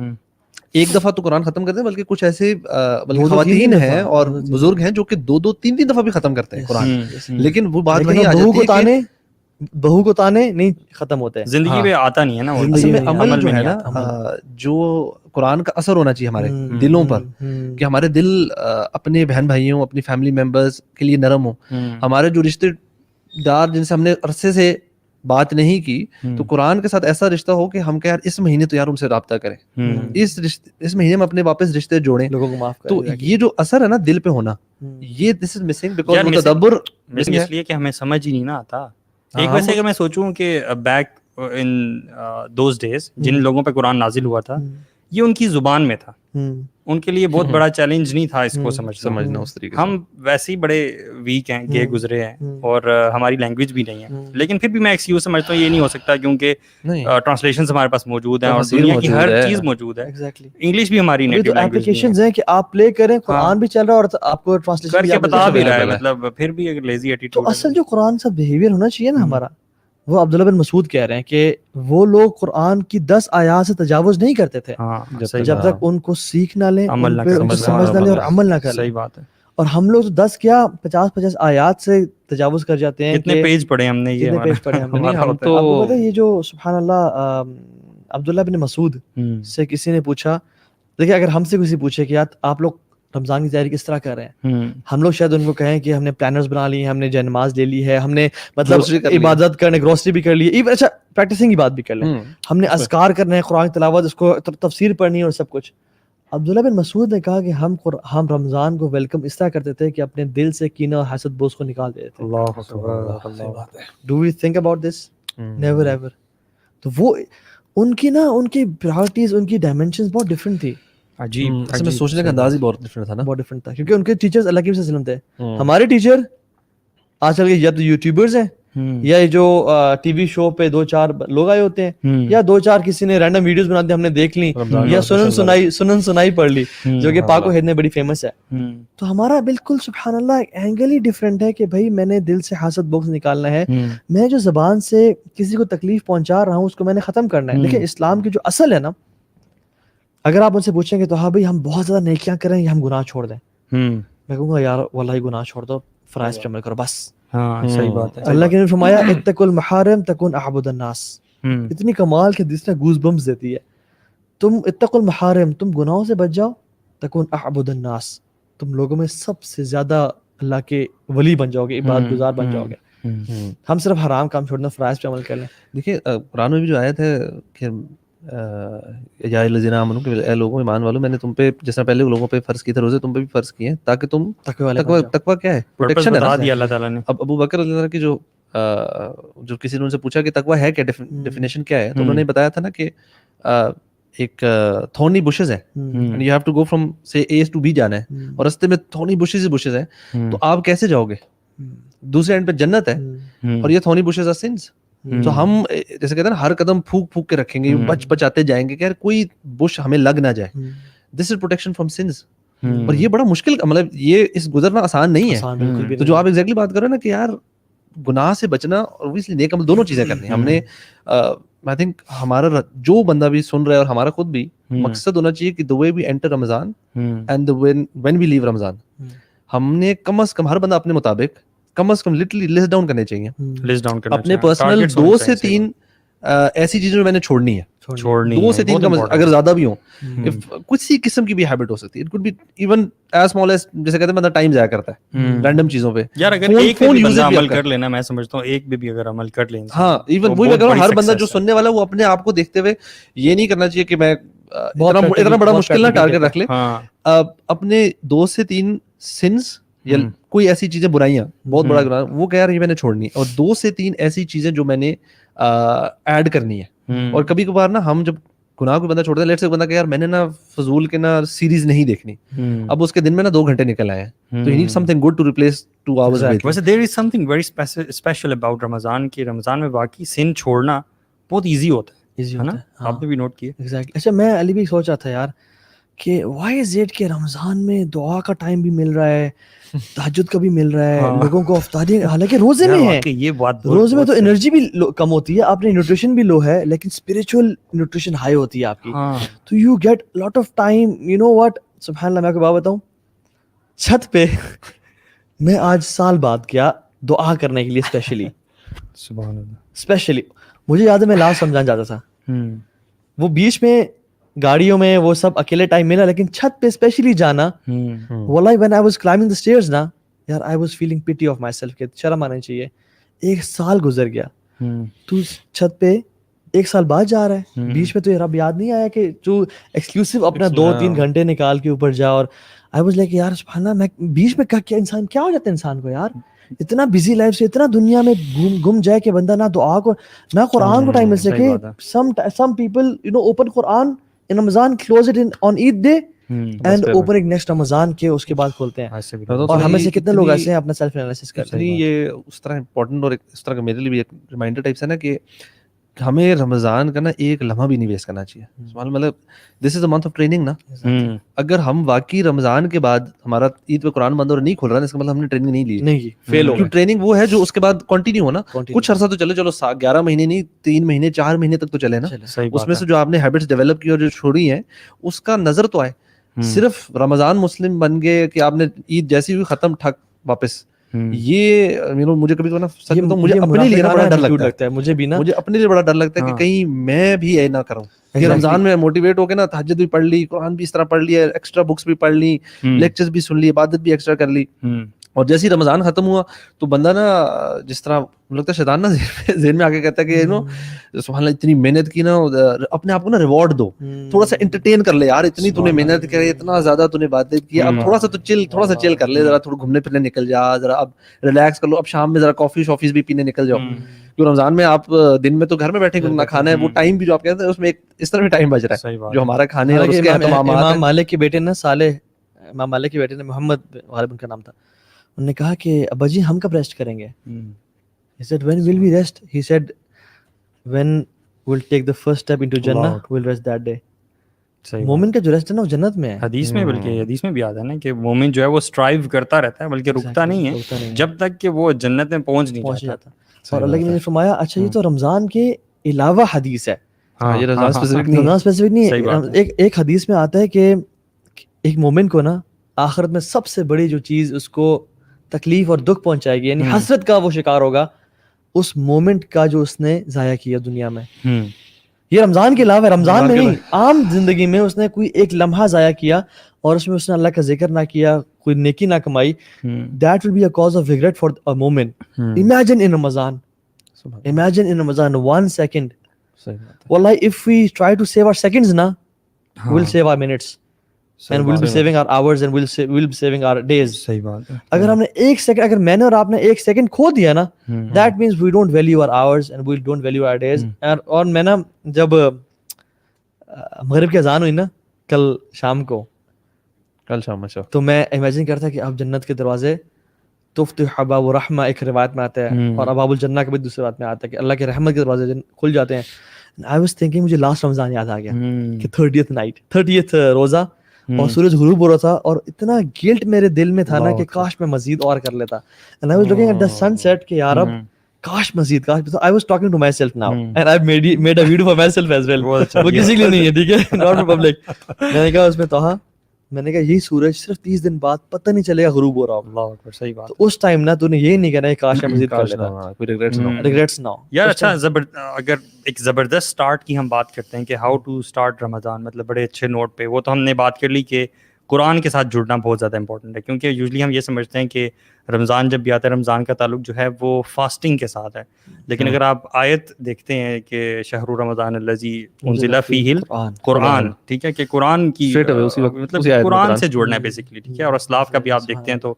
ایک دفعہ تو قرآن ختم کرتے ہیں, بلکہ کچھ ایسے خواتین ہیں اور بزرگ ہیں جو کہ 2-3 دفعہ بھی ختم کرتے ہیں قرآن. لیکن وہ بات وہی آ جاتی ہے کہ بہو کو تانے نہیں ختم ہوتے ہیں, زندگی میں آتا نہیں ہے نا. اصل میں عمل جو ہے نا, جو قرآن کا اثر ہونا چاہیے ہمارے دلوں پر, کہ ہمارے دل اپنے بہن بھائیوں اپنی فیملی ممبرس کے لیے نرم ہو. ہمارے جو رشتے دار جن سے ہم نے عرصے سے بات نہیں کی, تو قرآن کے ساتھ ایسا رشتہ ہو کہ ہم کہ یار اس مہینے تو یار ان سے رابطہ کریں, اس مہینے میں اپنے واپس رشتے جوڑیں, لوگوں کو معاف کریں. تو یہ جو اثر ہے نا دل پہ ہونا, یہ دس از مسنگ بیکاز تدبر اس لیے کہ ہمیں سمجھ ہی نہیں نا آتا. ایک ویسے اگر میں سوچوں کہ بیک ان دوز ڈیز جن لوگوں پہ قرآن نازل ہوا تھا یہ ان کی زبان میں تھا, ان کے لیے بہت بڑا چیلنج نہیں تھا اس کو سمجھنا اس طریقے سے. ہم ویسے ہی بڑے ویک ہیں, گئے گزرے ہیں, اور ہماری لینگویج بھی نہیں ہے, لیکن پھر بھی میں ایکسکیوز سمجھتا ہوں یہ نہیں ہو سکتا کیونکہ ٹرانسلیشنز ہمارے پاس موجود ہیں اور دنیا کی ہر چیز موجود ہے. انگلش بھی ہماری نیٹو لینگویج ایپلیکیشنز ہیں کہ آپ پلے کریں, قرآن بھی چل رہا ہے اور آپ کو ٹرانسلیشن کر کے بتا بھی رہا ہے, مطلب پھر بھی اگر لیزی ایٹیٹیوڈ. تو اصل جو قرآن سے بیہیویئر ہونا چاہیے نا ہمارا, وہ عبداللہ بن مسعود کہہ رہے ہیں کہ وہ لوگ قرآن کی 10 آیات سے تجاوز نہیں کرتے تھے جب تک ان کو سیکھ نہ لیں, ان پہ سمجھ نہ لیں اور عمل نہ کریں. صحیح بات ہے. اور ہم لوگ 10 کیا 50 آیات سے تجاوز کر جاتے ہیں. کتنے پیج پڑھے ہم نے, یہ کتنے پیج پڑھے ہم نے. ہم تو آپ کو پتہ ہے یہ جو سبحان اللہ عبداللہ بن مسعود سے کسی نے پوچھا, دیکھیں اگر ہم سے کسی پوچھے کہ آپ لوگ رمضان کی تیاری کس طرح کر رہے ہیں. ہم لوگ شاید ان کو کہیں کہ ہم نے پلانرز بنا لی ہیں, ہم نے جائے نماز لے لی ہے, ہم نے مطلب عبادت کرنے, گروسری بھی کر لی ہے, ایون اچھا پریکٹسنگ کی بات بھی کر لیں, ہم نے اذکار کرنے ہیں, قرآن تلاوت, اس کو تفسیر پڑھنی ہے اور سب کچھ. عبداللہ بن مسعود نے کہا کہ ہم رمضان کو ویلکم اس طرح کرتے تھے کہ اپنے دل سے کینہ اور حسد بغض کو نکال دیتے تھے. اللہ اکبر. Do we think about this? Never ever. تو وہ ان کی پرائورٹیز, ان کی ڈائمینشنز بہت ڈفرینٹ تھی. عجیب, اس میں سوچنے کا انداز ہی بہت ڈفرینٹ تھا نا, بہت ڈفرینٹ تھا, کیونکہ ان کے ٹیچرز اللہ کے وسلم تھے. ہمارے ٹیچر آج کل کے یا تو یوٹیوبرز ہیں, یا جو ٹی وی شو پہ 2-4 لوگ آئے ہوتے ہیں, یا 2-4 کسی نے رینڈم ویڈیوز بنا دی ہم نے دیکھ لی, یا سنن سنائی پڑھ لی, جو کہ پاک و ہند میں بڑی فیمس ہے. تو ہمارا بالکل سبحان اللہ اینگل ہی ڈفرینٹ ہے کہ بھائی میں نے دل سے حسد بغض نکالنا ہے, میں جو زبان سے کسی کو تکلیف پہنچا رہا ہوں اس کو میں نے ختم کرنا ہے. لیکن اسلام کی جو اصل ہے نا, اگر آپ ان سے پوچھیں گے تو ہاں بھائی ہم بہت زیادہ نیکیاں کریں یا ہم گناہ چھوڑ دیں, میں کہوں گا یار واللہ گناہ چھوڑ دو, فرائض پہ عمل کرو بس. ہاں صحیح بات ہے. اللہ کے نے فرمایا اتقوا المحارم تکون اعبد الناس. اتنی کمال کے جس نے گوز بمز دیتی ہے. تم اتقوا المحارم, تم گناہوں سے بچ جاؤ, تکون اعبد الناس, تم لوگوں میں سب سے زیادہ اللہ کے ولی بن جاؤ گے, عبادت گزار بن جاؤ گے. ہم صرف حرام کام چھوڑنا, فرائض پہ عمل کر لیں. دیکھیے قرآن میں بھی جو آیت ہے کہ یا الذین آمنوا, کہ اے لوگوں ایمان والو, میں نے تم پہ جس طرح پہلے لوگوں پہ فرض کیے تھے روزے, تم پہ بھی فرض کیے ہیں تاکہ تم تقویٰ کیا ہے, پروٹیکشن ہے نا اللہ تعالیٰ نے. اب ابو بکر رضی اللہ کی جو کسی نے ان سے پوچھا کہ تقویٰ ہے کیا, ڈیفینیشن کیا ہے, تو انہوں نے بتایا تھا نا کہ ایک تھورنی بشز ہے, and you have to go from سے اے ٹو بی جانا ہے, اور راستے میں تھورنی بشز ہیں, تو آپ کیسے جاؤ گے, دوسرے اینڈ پہ جنت ہے, اور یہ تھورنی بشز آر سنس. تو ہم جیسے کہتے ہیں نا ہر قدم پھونک پھونک کے رکھیں گے, بچاتے جائیں گے کہ یار کوئی بش ہمیں لگ نہ جائے. دس از پروٹیکشن فرام سنس. اور یہ بڑا مشکل, مطلب یہ اس گزرنا آسان نہیں ہے. تو جو آپ ایگزیکٹلی بات کر رہے ہیں نا کہ یار گناہ سے بچنا اور obviously نیک عمل دونوں چیزیں کرنی. ہم نے آئی تھنک ہمارا جو بندہ بھی سن رہا ہے اور ہمارا خود بھی مقصد ہونا چاہیے کہ the way we enter Ramzan and when we leave رمضان, ہم نے کم از کم ہر بندہ اپنے مطابق کم از کم لٹرلی لسٹ ڈاؤن کرنے چاہیے, اپنے پرسنل 2 سے 3 ایسی چیزیں میں نے چھوڑنی ہے, 2 سے 3 اگر زیادہ بھی ہوں, کسی قسم کی بھی ہیبٹ ہو سکتی ہے. It could be even as small as, جیسے کہتے ہیں بندہ ٹائم ضائع کرتا ہے رینڈم چیزوں پہ. یار اگر ایک بھی بندہ عمل کر لینا, میں سمجھتا ہوں ایک بھی اگر عمل کر لیں, ہاں ایون وہی میں کہہ رہا ہوں, ہر بندہ جو سننے والا وہ اپنے آپ کو دیکھتے ہوئے یہ نہیں کرنا چاہیے کہ میں اتنا بڑا مشکل نہ ٹارگیٹ رکھ لے. اپنے 2 سے 3 سنس یا کوئی ایسی چیزیں برائیاں, بہت بڑا گناہ, وہ کہہ رہا ہے میں نے چھوڑنی ہے, اور 2 سے 3 ایسی چیزیں جو میں نے ایڈ کرنی ہے. اور کبھی کبھار نا ہم جب گناہ کو بندہ چھوڑتا ہے, لیٹ سے بندہ کہ یار میں نے نا فضول کے نا سیریز نہیں دیکھنی, اب اس کے دن میں نا 2 گھنٹے نکل آئے ہیں, تو you need something good to replace 2 hours with. ویسے there is something very special about رمضان, کہ رمضان میں واقعی سن چھوڑنا بہت ایزی ہوتا ہے نا, آپ نے بھی نوٹ کیا. اچھا میں علی بھی سوچ رہا تھا یار کہ وائی از اٹ کہ رمضان میں دعا کا ٹائم بھی مل رہا ہے, تہجد کا بھی مل رہا ہے, لوگوں کو افطاری, حالانکہ روزے میں ہے, یہ بات روزے میں تو انرجی بھی کم ہوتی ہے, آپ نے نیوٹریشن بھی لو ہے, لیکن اسپرچل نیوٹریشن ہائی ہوتی ہے آپ کی, تو you get lot of time. You know what, سبحان اللہ, میں آپ کو بات بتاؤں, چھت پہ میں آج سال بعد کیا دعا کرنے کے لیے اسپیشلی, سبحان اللہ, اسپیشلی مجھے یاد ہے میں لاسٹ رمضان جاتا تھا, وہ بیچ میں گاڑیوں میں وہ سب اکیلے ٹائم ملا, لیکن چھت پہ اسپیشلی جانا, واللہ when I was climbing the stairs نا یار, I was feeling pity of myself, کہ شرم آنا چاہیے. 1 سال گزر گیا, تو چھت پہ 1 سال بعد جا رہا ہے, بیچ میں تو یہ رب یاد نہیں آیا کہ جو ایکسکلوسیو اپنا 2-3 گھنٹے نکال کے اوپر جا. اور I was like یار سبحان اللہ, میں بیچ میں کیا انسان کیا ہو جاتا ہے انسان کو یار, اتنا بزی لائف سے اتنا دنیا میں گم جائے کہ بندہ نہ دعا کو نہ قرآن کو ٹائم مل سکے. some people you know open Quran in Ramadan, close it on Eid day and open it next Ramadan کے اس کے بعد کھولتے ہیں. اور ہمیں سے کتنے لوگ ایسے ہیں اپنا سیلف انالیسس کرتے ہیں. یہ اس طرح امپورٹنٹ اور اس طرح کا میرے لیے بھی ایک ریمائنڈر ٹائپ ہے نا کہ ہمیں رمضان کا نا ایک لمحہ بھی نہیں ویسٹ کرنا چاہیے. مطلب دس is a month of training نا. اگر ہم واقعی رمضان کے بعد ہمارا عید پہ قرآن بند اور نہیں کھول رہا ہے, اس کا مطلب ہم نے ٹریننگ نہیں لی, فیل ہو گیا. ٹریننگ وہ ہے جو اس کے بعد کنٹینیو ہو نا, کچھ عرصہ تو چلو 11 مہینے نہیں 3 مہینے 4 مہینے تک تو چلے نا. اس میں سے جو آپ نے ہیبٹس ڈیولپ کی اور جو چھوڑی ہیں اس کا نظر تو آئے. صرف رمضان مسلم بن گئے کہ آپ نے عید جیسی ہوئی ختم ٹھک واپس, یہ مجھے کبھی تو نا سچ میں تو مجھے اپنے لیے بڑا ڈر لگتا ہے، مجھے بھی نا، مجھے اپنے لیے بڑا ڈر لگتا ہے کہ کہیں میں بھی یہ نہ کروں کہ رمضان میں موٹیویٹ ہو کے نا تہجد بھی پڑھ لی، قرآن بھی اس طرح پڑھ لیا، ایکسٹرا بکس بھی پڑھ لی، لیکچرز بھی سن لی، عبادت بھی ایکسٹرا کر لی، اور جیسے ہی رمضان ختم ہوا تو بندہ نا جس طرح لگتا ہے شیطان نا ذہن میں آ کے کہتا ہے کہ سبحان اللہ اتنی محنت کی نا، اپنے آپ کو نا ریوارڈ دو، تھوڑا سا انٹرٹین کر لے یار، اتنی تو نے محنت کی، اتنا زیادہ تو نے عبادت کی، اب تھوڑا سا تو تھوڑا سا چل کر لے، ذرا تھوڑا گھومنے پھرنے نکل جا، ذرا اب ریلیکس کر لو، اب شام میں ذرا کافی شافیز بھی پینے نکل جاؤ، کیوں رمضان میں آپ دن میں تو گھر میں بیٹھے نہ کھانا ہے، وہ ٹائم بھی جو آپ کہتے ہیں اس میں ایک اس طرح بھی ٹائم بچ رہا ہے جو ہمارا کھانے اور اس کے اہتمامات. امام مالک کے بیٹے نا صالح، امام مالک کے بیٹے نے محمد غالب ان کا نام تھا، انہوں نے کہا کہ ابا جی ہم کب ریسٹ کریں گے؟ He said when will we rest? He said when we'll take the first step into Jannah we'll rest that day. مومن کا جو ریسٹ ہے نا وہ جنت میں ہے. حدیث میں بلکہ حدیث میں بھی آتا ہے نا کہ مومن جو ہے وہ اسٹرائیو کرتا رہتا ہے بلکہ رکتا نہیں ہے جب تک کہ وہ جنت میں پہنچ نہیں جاتا. اور اللہ نے فرمایا اچھا یہ تو رمضان کے علاوہ حدیث ہے، یہ رمضان اسپیسیفک نہیں ہے، رمضان اسپیسیفک نہیں ہے. ایک حدیث میں آتا ہے کہ ایک مومن کو نا آخرت میں سب سے بڑی جو چیز اس کو تکلیف اور دکھ پہنچائے گی، یعنی حسرت کا وہ شکار ہوگا اس مومنٹ کا جو اس نے ضائع کیا دنیا میں. یہ رمضان کے علاوہ، رمضان میں نہیں، عام زندگی میں اس نے کوئی ایک لمحہ ضائع کیا اور اس میں اس نے اللہ کا ذکر نہ کیا، کوئی نیکی نہ کمائی، that will be a cause of regret for a moment. Imagine in Ramadan, imagine in Ramadan 1 second. Wallahi, if we try to save our seconds na, we'll save our minutes. And we'll be saving our hours and we'll be saving our days. صحیح بات ہے. اگر ہم نے ایک second, اگر میں نے اور آپ نے ایک سیکنڈ کھو دیا نا، that means we don't value our hours and we don't value our days. اور میں نا جب مغرب کی اذان ہوئی نا کل شام کو، تو میں امیجن کرتا کہ اب جنت کے دروازے تفتح ابواب الرحمہ ایک روایت میں آتا ہے، اور ابواب الجنہ کا بھی دوسری روایت میں آتا ہے کہ اللہ کے رحمت کے دروازے کھل جاتے ہیں. I was thinking مجھے لاسٹ رمضان یاد آ گیا کہ 30th نائٹ، 30th روزہ، اور سورج غروب ہو رہا تھا اور اتنا گلٹ میرے دل میں تھا نا کہ کاش میں مزید اور کر لیتا. And I was looking at the sunset کہ یار اب کاش مزید کاش. I was talking to myself now and I made a video for myself as well. وہ کسی کے لیے نہیں ہے، ٹھیک ہے، not for public. میں نے کہا اس میں توہا، میں نے کہا یہی سورج صرف 30 دن بعد پتہ نہیں چلے گا غروب ہو رہا ہوگا. اللہ اکبر، صحیح بات. تو اس ٹائم نا تو نے یہ نہیں کہنا ہے کاش میں مزید کر لیتا، کوئی ریگریٹس نہ ہو یار. اچھا، اگر ایک زبردست سٹارٹ کی ہم بات کرتے ہیں کہ ہاؤ ٹو سٹارٹ رمضان، مطلب بڑے اچھے نوٹ پہ، وہ تو ہم نے بات کر لی کہ قرآن کے ساتھ جڑنا بہت زیادہ امپورٹنٹ ہے، کیونکہ یوزلی ہم یہ سمجھتے ہیں کہ رمضان جب بھی آتا ہے رمضان کا تعلق جو ہے وہ فاسٹنگ کے ساتھ ہے، لیکن اگر آپ آیت دیکھتے ہیں کہ شہر رمضان الذی انزل فیہ القرآن، ٹھیک ہے، کہ قرآن کی مطلب قرآن سے جوڑنا ہے بیسکلی، ٹھیک ہے. اور اسلاف کا بھی آپ دیکھتے ہیں تو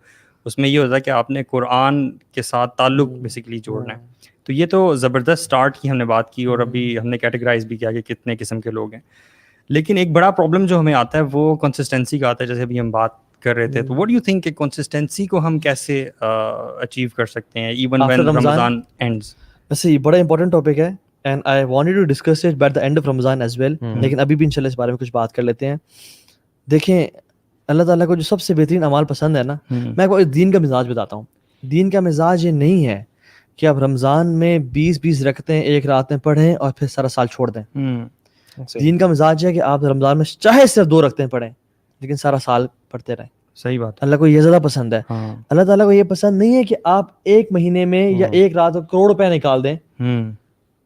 اس میں یہ ہوتا ہے کہ آپ نے قرآن کے ساتھ تعلق بیسکلی جوڑنا ہے. تو یہ تو زبردست سٹارٹ کی ہم نے بات کی، اور ابھی ہم نے کیٹیگرائز بھی کیا کہ کتنے قسم کے لوگ ہیں. لیکن ایک بڑا پرابلم جو ہمیں آتا ہے وہ کنسسٹنسی کا آتا ہے، جیسے ابھی ہم بات کر رہے تھے. تو واٹ ڈو یو تھنک کہ کنسسٹنسی کو ہم کیسے اچیو کر سکتے ہیں ایون وین رمضان اینڈز؟ ویسے یہ بڑا امپورٹنٹ ٹاپک ہے and I wanted to discuss it by the end of Ramadan as well, لیکن ابھی بھی انشاءاللہ اس بارے میں کچھ بات کر لیتے ہیں. دیکھیں اللہ تعالیٰ کو جو سب سے بہترین اعمال پسند ہے نا، میں آپ کو دین کا مزاج بتاتا ہوں. دین کا مزاج یہ نہیں ہے کہ آپ رمضان میں 20 رکھتے ہیں ایک رات میں پڑھیں اور پھر سارا سال چھوڑ دیں. دین کا مزاج ہے کہ آپ رمضان میں چاہے صرف 2 رکھتے ہیں پڑھیں لیکن سارا سال پڑھتے رہیں. صحیح بات. اللہ کو یہ زیادہ پسند ہے. اللہ تعالیٰ کو یہ پسند نہیں ہے کہ آپ ایک مہینے میں یا ایک رات میں کروڑ روپے نکال دیں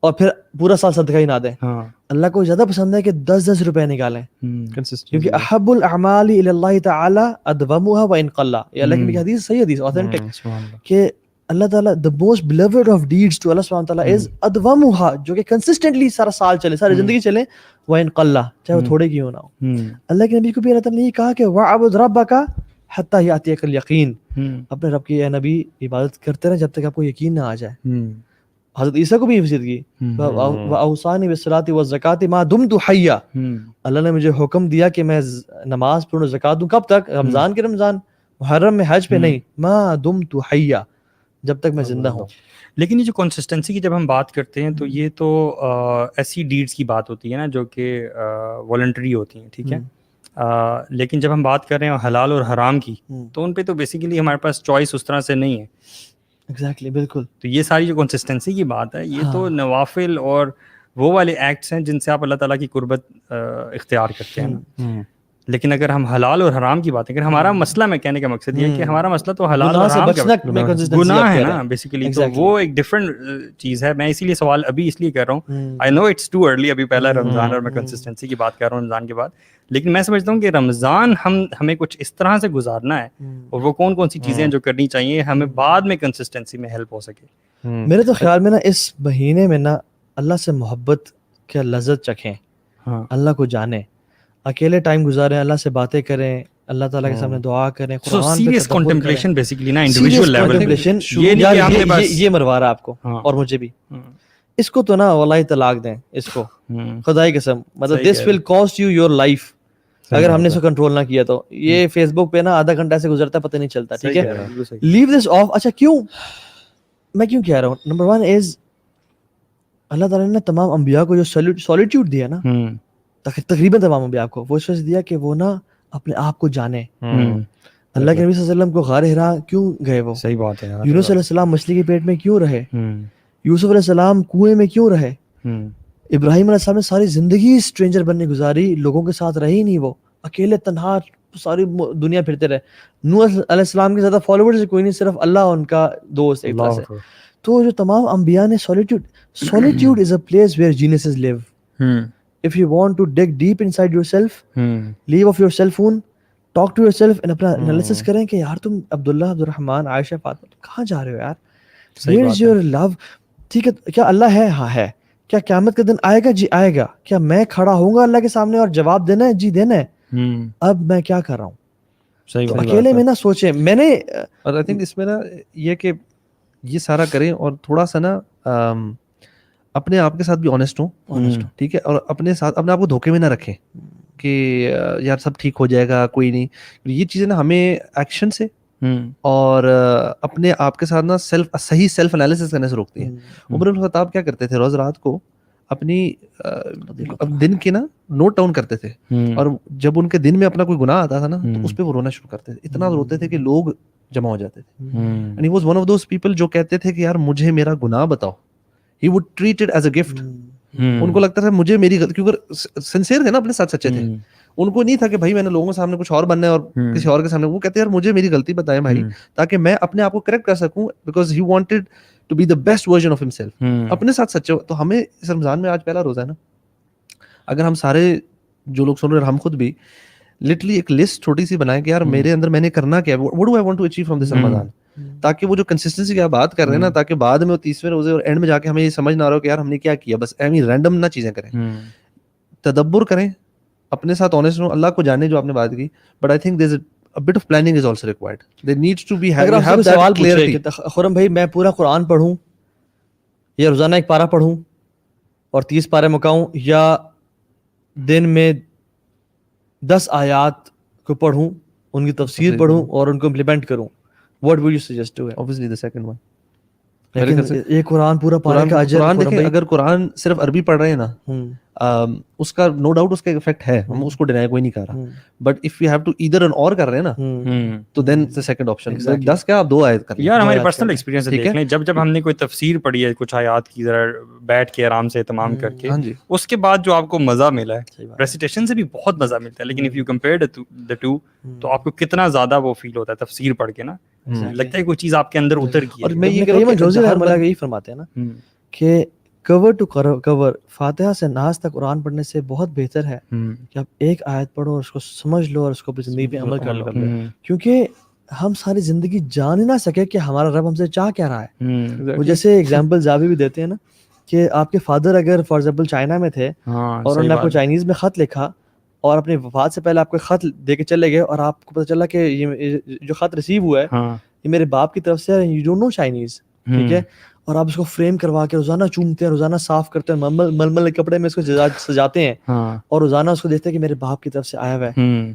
اور پھر پورا سال صدقہ ہی نہ دیں. اللہ کو زیادہ پسند ہے کہ 10 روپے نکالیں، کیونکہ احب الاعمال الی اللہ تعالی ادومها وان قل. یہ اللہ کی حدیث، صحیح حدیث، آتھینٹک، کہ اللہ تعالیٰ the most beloved of deeds to Allah subhanahu wa ta'ala is adwamuha، جو کہ کنسسٹنٹلی سارا سال چلے، ساری زندگی چلے، وَإِن قَلَّ، چاہے وہ تھوڑے کیوں نہ ہو. اللہ کے نبی کو بھی اللہ تعالیٰ نے یہ کہا کہ وَاعْبُدْ رَبَّكَ حَتَّى يَأْتِيَكَ الْيَقِينُ، اپنے رب کی اے نبی عبادت کرتے رہیں جب تک آپ کو یقین نہ آ جائے. حضرت عیسیٰ کو بھی وصیت کی، وَأَوْصَانِي بِالصَّلَاةِ وَالزَّكَاةِ مَا دُمْتُ حَيًّا، اللہ نے مجھے حکم دیا کہ میں نماز پڑھوں، زکوٰۃ دوں. کب تک؟ رمضان کے رمضان، محرم میں، حج پہ نہیں، مَا دُمْتُ حَيًّا، جب تک میں زندہ ہوں. لیکن یہ جو کنسسٹنسی کی جب ہم بات کرتے ہیں تو یہ تو ایسی ڈیڈس کی بات ہوتی ہے نا جو کہ والنٹری ہوتی ہیں، ٹھیک ہے. لیکن جب ہم بات کر رہے ہیں حلال اور حرام کی تو ان پہ تو بیسیکلی ہمارے پاس چوائس اس طرح سے نہیں ہے. ایگزیکٹلی، بالکل. تو یہ ساری جو کنسسٹنسی کی بات ہے یہ تو نوافل اور وہ والے ایکٹس ہیں جن سے آپ اللہ تعالیٰ کی قربت اختیار کرتے ہیں. لیکن اگر ہم حلال اور حرام کی بات کریں, ہمارا مسئلہ, میں کہنے کا مقصد یہ ہے کہ ہمارا مسئلہ تو حلال اور حرام کا گناہ ہے نا بیسیکلی, تو وہ ایک ڈفرنٹ چیز ہے. میں اسی لیے سوال ابھی اس لیے کر رہا ہوں, آئی نو اٹس ٹو ارلی, ابھی پہلا رمضان اور میں کنسسٹنسی کی بات کر رہا ہوں رمضان کے بعد, لیکن میں سمجھتا ہوں کہ رمضان ہمیں کچھ اس طرح سے گزارنا ہے, اور وہ کون سی چیزیں جو کرنی چاہیے ہمیں بعد میں کنسسٹنسی میں ہیلپ ہو سکے. میرے تو خیال میں نا اس مہینے میں نا اللہ سے محبت کے لذت چکھیں, اللہ کو جانیں, اکیلے ٹائم گزاریں, اللہ سے باتیں کریں, اللہ تعالیٰ کے سامنے دعا کریں, قرآن پہ سیریس کنٹمپلیشن بیسیکلی نا انڈیویجول لیول, یہ مروا رہا آپ کو اور مجھے بھی. اس کو تو نا واللہ طلاق دیں, اس کو خدائی قسم, مطلب دس ول کاسٹ یو یور لائف اگر ہم نے اس کو کنٹرول نہ کیا تو. یہ فیس بک پہ نا آدھا گھنٹہ سے گزرتا ہے پتہ نہیں چلتا, ٹھیک ہے, لیو دس آف. اچھا کیوں, میں کیوں کہہ رہا ہوں, نمبر 1 از اللہ تعالیٰ نے تمام انبیاء کو جو سولیٹیوڈ دیا نا, تقریباً تمام انبیاء کو, وہ اس وجہ سے دیا کہ وہ نا اپنے آپ کو جانے. اللہ کے نبی صلی اللہ علیہ وسلم کو غار حرا کیوں گئے, وہ صحیح بات ہے. یونس علیہ السلام مچھلی کے پیٹ میں کیوں رہے, یوسف علیہ السلام کنویں میں کیوں رہے, ابراہیم علیہ السلام نے ساری زندگی اسٹرینجر بننے گزاری, لوگوں کے ساتھ رہے ہی نہیں, وہ اکیلے تنہا ساری دنیا پھرتے رہے. نوح علیہ السلام کے زیادہ فالوورز کوئی نہیں, صرف اللہ ان کا دوست ایک طرح سے. تو جو تمام انبیاء نے solitude is a place where geniuses live. If you want to dig deep inside yourself, leave off your cell phone, talk to yourself and اپنا analysis کریں کہ یار تم عبداللہ, عبدالرحمن, عائشہ, فاطمہ کہاں جا رہے ہو یار, where is your love. ٹھیک ہے, کیا اللہ ہے؟ ہاں ہے. کیا قیامت کا دن آئے گا؟ جی آئے گا. کیا میں کھڑا ہوں گا اللہ کے سامنے اور جواب دینا ہے؟ جی دینا ہے. اب میں کیا کر رہا ہوں, اکیلے میں نہ سوچیں. میں نے اور آئی تھنک اس میں نا یہ کہ یہ سارا کریں اور تھوڑا سا نا اپنے آپ کے ساتھ بھی آنیسٹ ہوں, ٹھیک ہے, اور اپنے ساتھ اپنے آپ کو دھوکے میں نہ رکھیں کہ یار سب ٹھیک ہو جائے گا, کوئی نہیں. یہ چیزیں نا ہمیں ایکشن سے اور اپنے آپ کے ساتھ نا صحیح سیلف انالیسس کرنے سے روکتی ہیں. عمر بن الخطاب کیا کرتے تھے, روز رات کو اپنی دن کے نا نوٹ ڈاؤن کرتے تھے, اور جب ان کے دن میں اپنا کوئی گناہ آتا تھا نا تو اس پہ وہ رونا شروع کرتے تھے. اتنا روتے تھے کہ لوگ جمع ہو جاتے تھے. And he was one of those people جو کہتے تھے کہ یار مجھے میرا گناہ بتاؤ. He would treat it as a gift. ان کو لگتا تھا مجھے میری غلطی, کیونکہ سنسیئر تھے نا, اپنے ساتھ سچے تھے. ان کو نہیں تھا کہ بھائی میں نے لوگوں کے سامنے کچھ اور بننا ہے اور کسی اور کے سامنے. وہ کہتے ہیں یار مجھے میری غلطی بتائیں بھائی, تاکہ میں اپنے آپ کو کریکٹ کر سکوں, because he wanted to be the best version of himself. اپنے ساتھ سچے ہو. تو ہمیں اس رمضان میں آج پہلا روزہ ہے نا, اگر ہم سارے جو لوگ سن رہے ہیں, ہم خود بھی لٹرلی ایک لسٹ چھوٹی سی بنائیں کہ یار میرے اندر میں نے کرنا کیا ہے, what do I want to achieve from this رمضان, تاکہ وہ جو کنسسٹنسی کی آپ بات کر رہے ہیں نا, تاکہ بعد میں وہ 30ویں روزے اور اینڈ میں جا کے ہمیں یہ سمجھ نہ رہا ہو کہ یار ہم نے کیا کیا. بس ایویں رینڈم نہ چیزیں کریں, تدبر کریں, اپنے ساتھ آنیسٹ ہوں, اللہ کو جانے جو آپ نے بات کی. But I think there is a bit of planning is also required. There needs to be have that clarity. خرم بھائی میں پورا قرآن پڑھوں یا روزانہ ایک پارہ پڑھوں اور 30 پارے مکاؤں, یا دن میں 10 آیات کو پڑھوں, ان کی تفسیر پڑھوں اور ان کو امپلیمنٹ کروں, what would you suggest to it? Obviously the second one. یہ قرآن پورا پارے کا اجر. قرآن دیکھیں, اگر قرآن صرف عربی پڑھ رہے ہیں نا, اس کا نو ڈاؤٹ اس کا افیکٹ ہے, ہم اس کو ڈینائی کوئی نہیں کر رہا. But if you have to either end اور کر رہے ہیں نا, تو دین the second option. 10 کیا آپ 2 آیت کر. یار ہماری پرسنل ایکسپیرینس دیکھ لیں, جب ہم نے کوئی تفسیر پڑھی ہے کچھ آیات کی, ذرا بیٹھ کے آرام سے اہتمام کر کے, اس کے بعد جو آپ کو مزہ ملا ہے, ریسیٹیشن سے بھی بہت مزہ ملتا ہے, لیکن if you compare the two, تو آپ کو کتنا زیادہ وہ فیل ہوتا ہے تفسیر پڑھ کے نا, لگتا ہے کوئی چیز آپ کے اندر اتر گئی. اور میں یہ کہوں گا جوزی رحمۃ اللہ یہی فرماتے ہیں نا کہ کور ٹو کور فاتحہ سے ناس تک قرآن پڑھنے سے بہت بہتر ہے کہ آپ ایک آیت پڑھو اور اس کو سمجھ لو اور اس کو اپنی زندگی پہ عمل کر لو. کیونکہ ہم ساری زندگی جان ہی نہ سکے کہ ہمارا رب ہم سے چاہ کیا رہا ہے. وہ جیسے ایگزامپل زاوی بھی دیتے ہیں نا کہ آپ کے فادر اگر فار ایگزامپل چائنا میں تھے اور انہوں نے آپ کو چائنیز میں خط لکھا اور اپنی وفات سے پہلے آپ کو خط دے کے چلے گئے, اور آپ کو پتہ چلا کہ یہ جو خط ریسیو ہوا ہے یہ میرے باپ کی طرف سے ہے, یو ڈونٹ نو چائنیز, ٹھیک ہے, اور آپ اس کو فریم کروا کے روزانہ چومتے ہیں, روزانہ صاف کرتے ہیں, ململ کے کپڑے میں اس کو سجاتے ہیں, اور روزانہ اس کو دیکھتے ہیں کہ میرے باپ کی طرف سے آیا ہوا ہے.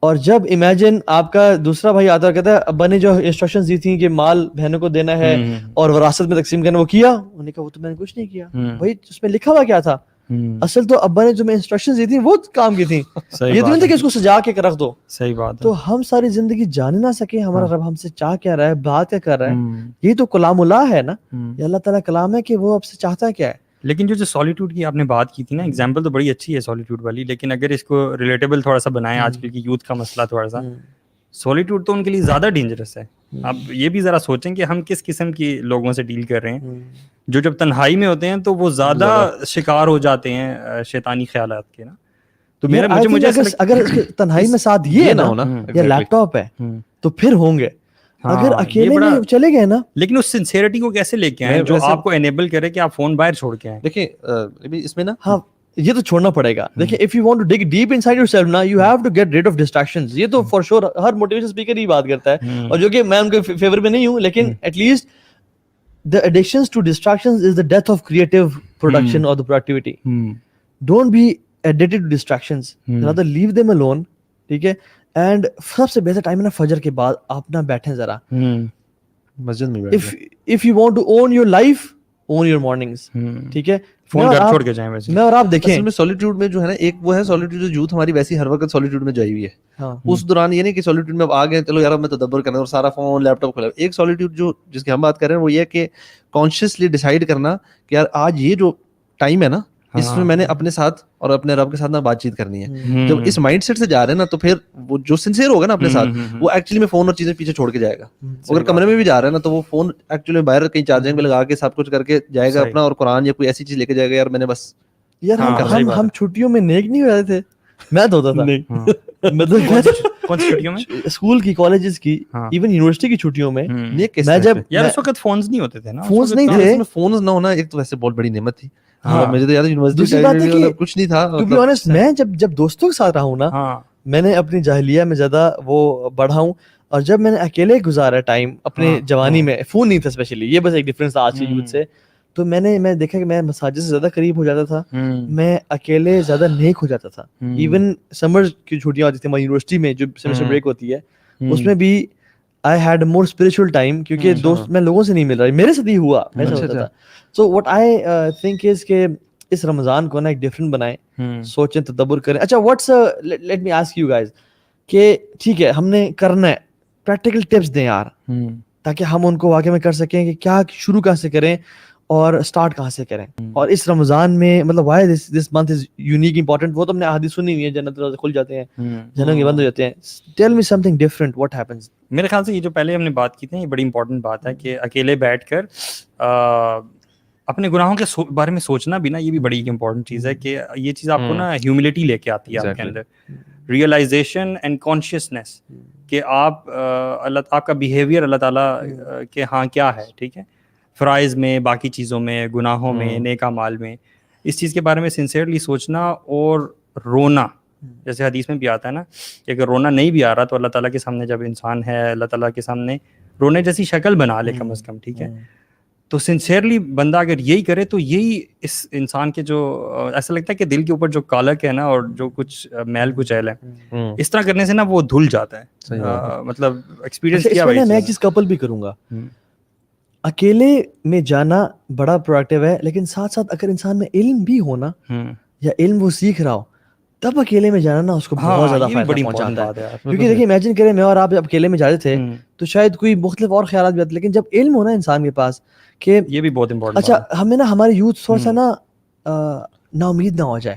اور جب امیجن آپ کا دوسرا بھائی آتا ہے کہتا ہے ابا نے جو انسٹرکشنز دی تھیں کہ مال بہنوں کو دینا ہے اور وراثت میں تقسیم کرنا, وہ کیا؟ انہوں نے کہا وہ تو میں نے کچھ نہیں کیا. بھائی اس میں لکھا ہوا کیا تھا؟ اصل تو ابا نے جو میں انسٹرکشنز دی تھیں وہ کام کی تھیں, یہ تو نہیں تھا کہ اس کو سجا کے رکھ دو. صحیح بات. تو ہم ساری زندگی جان نہ سکے ہمارا رب ہم سے چاہ کیا رہا ہے, بات کیا کر رہا ہے. یہی تو کلام اللہ ہے نا, یہ اللہ تعالیٰ کلام ہے کہ وہ اب سے چاہتا ہے کیا ہے. لیکن جو سالیٹیوڈ کی آپ نے بات کی تھی نا، ایگزامپل تو بڑی اچھی ہے سالیٹیوڈ والی، لیکن اگر اس کو ریلیٹیبل تھوڑا سا بنائیں، آج کل کی یوتھ کا مسئلہ تھوڑا سا، سالیٹیوڈ تو ان کے لیے زیادہ ڈینجرس ہے. اب یہ بھی ذرا سوچیں کہ ہم کس قسم کی لوگوں سے ڈیل کر رہے ہیں، جو جب تنہائی میں ہوتے ہیں تو وہ زیادہ شکار ہو جاتے ہیں شیطانی خیالات کے نا. تو مجھے اگر اس کے تنہائی میں ساتھ یہ نہ ہونا یا لیپ ٹاپ ہے تو پھر ہوں گے. اگر اکیلے میں چلے گئے نا، لیکن اس سنسیئرٹی کو کیسے لے کے آئیں جو آپ کو انیبل کرے کہ آپ فون باہر چھوڑ کے آئیں. دیکھیں اس میں نا، ہاں یہ تو چھوڑنا پڑے گا. دیکھیں if you want to dig deep inside yourself نا, you have to get rid of distractions. یہ تو for sure ہر موٹیویشن اسپیکر ہی بات کرتا ہے، اور جو کہ میں ان کے فیور میں نہیں ہوں، لیکن at least the addictions to distractions is the death of creative production or the productivity. Don't be addicted to distractions. Rather leave them alone. ٹھیک ہے. اینڈ سب سے بہتر ٹائم ہے نا فجر کے بعد آپ نہ بیٹھیں ذرا مسجد میں بیٹھیں. if you want to own your life, own your mornings. ٹھیک ہے. فون گھر چھوڑ کے جائیں. ویسے میں اور آپ دیکھیں اصل میں سالیٹیوڈ میں جو ہے نا، ایک وہ ہے سالیٹیوڈ جو یوتھ ہماری ویسی ہر وقت سالیٹیوڈ میں جائی ہوئی ہے. اس دوران یہ نہیں کہ سالیٹیوڈ میں اب آ گئے چلو یار اب میں تدبر کرنا اور سارا فون لیپ ٹاپ کھولا. ایک سالیٹیوڈ جو جس کی ہم بات کر رہے ہیں وہ یہ کہ کانشیسلی ڈیسائیڈ کرنا کہ یار آج یہ جو ٹائم ہے نا، اس میں میں نے اپنے ساتھ اور اپنے رب کے ساتھ نا بات چیت کرنی ہے. جب اس مائنڈ سیٹ سے جا رہے ہیں نا تو پھر وہ جو سنسیئر ہوگا نا اپنے ساتھ، وہ ایکچولی میں فون اور چیزیں پیچھے چھوڑ کے جائے گا. اگر کمرے میں بھی جا رہا ہے نا تو وہ فون ایکچولی میں باہر کہیں چارجنگ پہ لگا کے سب کچھ کر کے جائے گا اپنا، اور قرآن یا کوئی ایسی چیز لے کے جائے گا. یار میں نے بس یار ہم چھٹیوں میں نیک نہیں ہو جاتے تھے. میں تو ہوتا تھا اسکول کی، کالجز کی، ایون یونیورسٹی کی چھٹیوں میں. میں جب اس وقت فونز نہیں ہوتے تھے نا، فونز نہیں تھے، فونز نہ ہونا ایک تو ویسے بہت بڑی نعمت تھی. مجھے تو یاد ہے یونیورسٹی کچھ نہیں تھا. ٹو بی آنیسٹ میں جب دوستوں کے ساتھ رہا ہوں نا، میں نے اپنی جاہلیہ میں زیادہ وہ بڑھا ہوں، اور جب میں نے اکیلے گزارا ٹائم اپنے جوانی میں، فون نہیں تھا اسپیشلی، یہ بس ایک ڈفرینس تھا آج کے یوتھ سے. تو میں دیکھا کہ میں مساجد سے زیادہ قریب ہو جاتا تھا، میں اکیلے زیادہ نیک ہو جاتا تھا. ایون سمر کی چھٹیاں ہوتی تھیں ہماری یونیورسٹی میں، جو سیمسٹر بریک ہوتی ہے، اس میں بھی I had more spiritual time, کیونکہ دوست میں لوگوں سے نہیں مل رہا. میرے ساتھ ہی ہوا ایسا ہوتا تھا. So what I think is کہ اس رمضان کو نا ایک ڈفرینٹ بنائیں، سوچیں، تدبر کریں. اچھا what's let me ask you guys کہ ٹھیک ہے ہم نے کرنا ہے، پریکٹیکل ٹپس دیں یار، تاکہ ہم ان کو واقعی میں کر سکیں کہ کیا شروع کہاں سے کریں اور اسٹارٹ کہاں سے کریں. اور اس رمضان میں مطلب why this month is unique important. وہ تو ہم نے احادیث سنی ہوئی ہے، جنت دروازے کھل جاتے ہیں، جہنم کے بند ہو جاتے ہیں. Tell me some thing different, what happens. میرے خیال سے یہ جو پہلے ہم نے بات کی تھی یہ بڑی امپورٹنٹ بات ہے کہ اکیلے بیٹھ کر اپنے گناہوں کے بارے میں سوچنا بھی نا، یہ بھی بڑی امپورٹنٹ چیز ہے کہ یہ چیز آپ کو نا ہیوملٹی لے کے آتی ہے آپ کے اندر، ریئلائزیشن اینڈ کانشیسنیس کہ آپ کا بیہیویئر اللہ تعالیٰ کے ہاں کیا ہے. ٹھیک ہے، فرائض میں، باقی چیزوں میں، گناہوں میں، نیک اعمال میں، اس چیز کے بارے میں سنسیئرلی سوچنا اور رونا. جیسے حدیث میں بھی آتا ہے نا کہ اگر رونا نہیں بھی آ رہا تو اللہ تعالیٰ کے سامنے جب انسان ہے، اللہ تعالیٰ کے سامنے رونے جیسی شکل بنا لے کم از کم. ٹھیک ہے، تو سنسیئرلی بندہ اگر یہی کرے تو یہی اس انسان کے جو ایسا لگتا ہے کہ دل کے اوپر جو کالک ہے نا اور جو کچھ میل کچیل ہے، اس طرح کرنے سے نا وہ دھل جاتا ہے. مطلب ایکسپیرینس کیا ہے. میں ایک چیز کپل بھی کروں گا، اکیلے میں جانا بڑا پروڈکٹیو ہے، لیکن ساتھ ساتھ اگر انسان میں علم بھی ہونا یا علم وہ سیکھ رہا ہو، تب اکیلے میں جانا نا اس کو بہت زیادہ فائدہ پہنچاتا ہے. کیونکہ دیکھیں امیجن کریں میں اور آپ جب اکیلے میں جاتے تھے تو شاید کوئی مختلف اور خیالات بھی آتے، لیکن جب علم ہونا انسان کے پاس کہ یہ بھی بہت امپورٹنٹ. اچھا ہمیں نا ہمارے یوتھ تھوڑا سا نا نا امید نہ ہو جائے.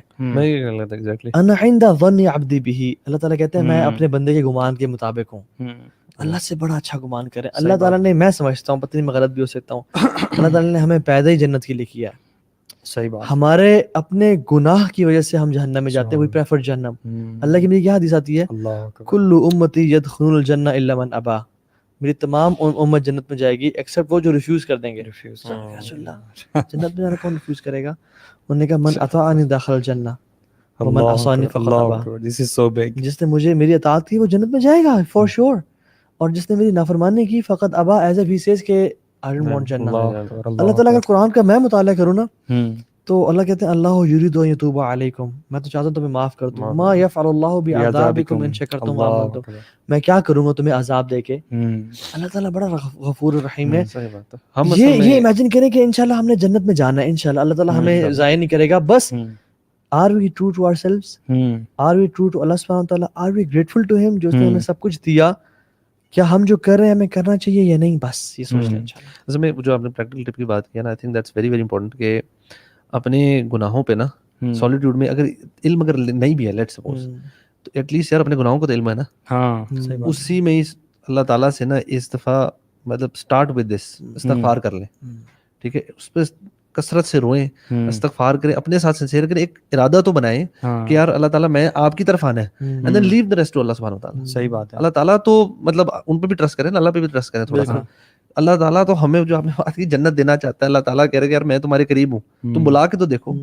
انا عند ظن عبدی بہ، اللہ تعالیٰ کہتے ہیں میں اپنے بندے کے گمان کے مطابق ہوں. اللہ سے بڑا اچھا گمان کریں. اللہ تعالیٰ نے، میں سمجھتا ہوں، پتہ نہیں میں غلط بھی ہو سکتا ہوں، اللہ تعالیٰ نے ہمیں پیدا ہی جنت کے لیے کیا ہے. صحیح بات. ہمارے اپنے گناہ کی وجہ سے ہم جہنم میں جاتے ہیں، وی پریفر جہنم. اللہ کی میری کیا حدیث آتی ہے، کل امتی یدخلون الجنہ الا من ابا، میری تمام امت جنت میں جائے گی ایکسپٹ وہ جو ریفیوز کر دیں گے. رسول اللہ جنت میں جانا کون ریفیوز کرے گا؟ انہوں نے کہا من اطاعنی دخل الجنہ ومن عصانی فقد ابا. This is so big. جس نے مجھے میری اطاعت کی وہ جنت میں جائے گا فار شیور، اور جس نے میری نافرمانی کی فقد ابا، ایز اے ہی سیز کہ I don't want جنہ. اللہ تعالیٰ اگر قرآن کا میں مطالعہ کروں نا تو اللہ کہتے ہیں اللہ یرید ان یتوب علیکم، میں تو چاہتا ہوں تمہیں معاف کر دوں. ما یفعل اللہ بعذابکم ان شکرتم وآمنتم، میں کیا کروں گا تمہیں عذاب دے کے. اللہ تعالیٰ بڑا غفور الرحیم ہے. یہ امیجن کریں کہ انشاءاللہ ہم نے جنت میں جانا ہے انشاءاللہ، اللہ تعالیٰ ہمیں ضائع نہیں کرے گا. بس are we true to ourselves? Are we true to Allah subhanahu wa ta'ala? Are we grateful to him جو اس نے ہمیں سب کچھ دیا؟ کیا ہم جو کر رہے ہیں ہمیں کرنا چاہیے یا نہیں؟ بس یہ سوچ لیں انشاءاللہ. اصل میں جو آپ نے پریکٹیکل ٹپ کی بات کی ہے نا، I think that's very very important کہ اپنے گناہوں پہ نا سولیٹیوڈ میں اگر علم اگر نہیں بھی ہے لیٹ سپوز تو ایٹ لیسٹ یار اپنے گناہوں کو تو علم ہے نا, ہاں اسی میں اللہ تعالیٰ سے نا اس دفعہ مطلب اسٹارٹ ود دس استغفار کر لیں, ٹھیک ہے, اس پہ کثرت سے روئیں, استغفار کریں, اپنے ساتھ سنسیئر کریں, ایک ارادہ تو بنائیں کہ یار اللہ تعالیٰ میں آپ کی طرف آنا ہے, and then leave the rest to Allah سبحانہ وتعالیٰ. صحیح بات ہے. اللہ تعالیٰ تو مطلب ان پہ بھی ٹرسٹ کریں, اللہ پہ بھی ٹرسٹ کریں تھوڑا سا. اللہ تعالیٰ تو ہمیں جو آپ نے بات کی جنت دینا چاہتا ہے, اللہ تعالیٰ کہہ رہے کہ یار میں تمہارے قریب ہوں, تم بلا کے تو دیکھو,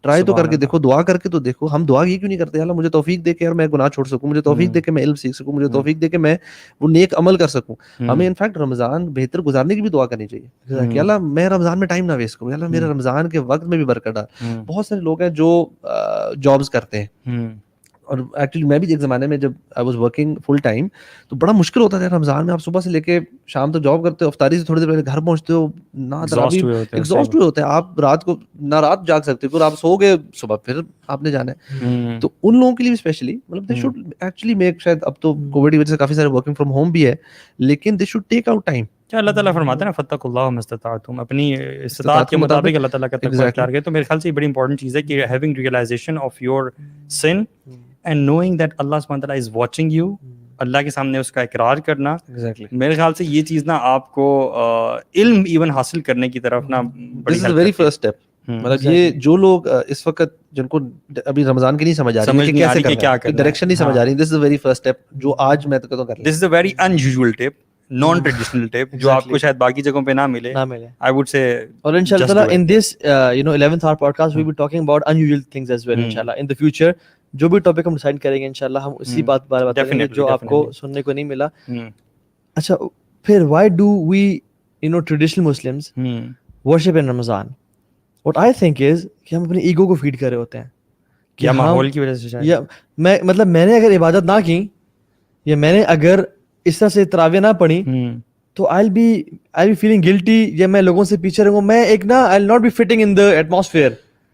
ٹرائی تو کر کے دیکھو, دعا کر کے تو دیکھو. ہم دعا یہ کیوں نہیں کرتے, اللہ مجھے توفیق دے کے یار میں گناہ چھوڑ سکوں, مجھے توفیق دے کے میں علم سیکھ سکوں, مجھے توفیق دے کے میں وہ نیک عمل کر سکوں. ہمیں انفیکٹ رمضان بہتر گزارنے کی بھی دعا کرنی چاہیے کہ اللہ میں رمضان میں ٹائم نہ ویسٹ کروں, اللہ میرے رمضان کے وقت میں بھی برکت ڈال. بہت سارے لوگ ہیں جو جابس کرتے ہیں, اور ایکچولی میں بھی ایک زمانے میں جب I was working full time تو بڑا مشکل ہوتا تھا رمضان میں. آپ صبح سے لے کے شام تک جاب کرتے ہو, افطاری سے تھوڑی دیر پہلے گھر پہنچتے ہو, نہ ایگزاسٹ ہوئے ہوتے ہیں آپ, رات کو نہ رات جاگ سکتے, پھر آپ سو گئے, صبح پھر آپ نے جانا ہے. تو ان لوگوں کے لیے اسپیشلی مطلب دے شوڈ ایکچولی میک, شاید اب تو کووڈ کی وجہ سے کافی سارے ورکنگ فرام ہوم بھی ہے, لیکن they should take out time. اللہ تعالیٰ فرماتا ہے نا فاتقوا اللہ ما استطعتم, اپنی استطاعت کے مطابق اللہ تعالیٰ کا تقوی اختیار کرے. تو میرے خیال سے یہ بڑی امپورٹنٹ چیز ہے کہ having realization of your sin and knowing that Allah سبحانہ تعالیٰ از واچنگ یو, اللہ کے سامنے اس کا اقرار کرنا. میرے خیال سے یہ چیز نا آپ کو علم ایون حاصل کرنے کی طرف نا بڑی ویری فرسٹ اسٹیپ. مطلب یہ جو لوگ اس وقت جن کو ابھی رمضان کی نہیں سمجھ آ رہی ہے کہ کیسے کرنا ہے, ڈائریکشن نہیں سمجھ آ رہی, this is very first step جو آج میں تو کر. This is a very unusual tip, non traditional tip, جو آپ کو شاید باقی جگہوں پہ نہ ملے. I would say, اور انشاءاللہ in this 11th hour podcast we will be talking about unusual things as well inshallah in the future. جو بھی ٹاپک ہم ڈیسائیڈ کریں گے انشاءاللہ ہم اسی بات بارے بات کریں گے جو آپ کو سننے کو نہیں ملا. اچھا پھر why do we traditional Muslims worship in Ramadan? What I think is کہ ہم اپنے ایگو کو فیڈ کر رہے ہوتے ہیں کیا ماحول کی وجہ سے, یا میں مطلب میں نے اگر عبادت نہ کی یا میں نے اگر اس طرح سے تراویح نہ پڑھی تو I'll be feeling guilty, یا میں لوگوں سے پیچھے رہوں گا, میں ایک نا I'll not be fitting in the atmosphere.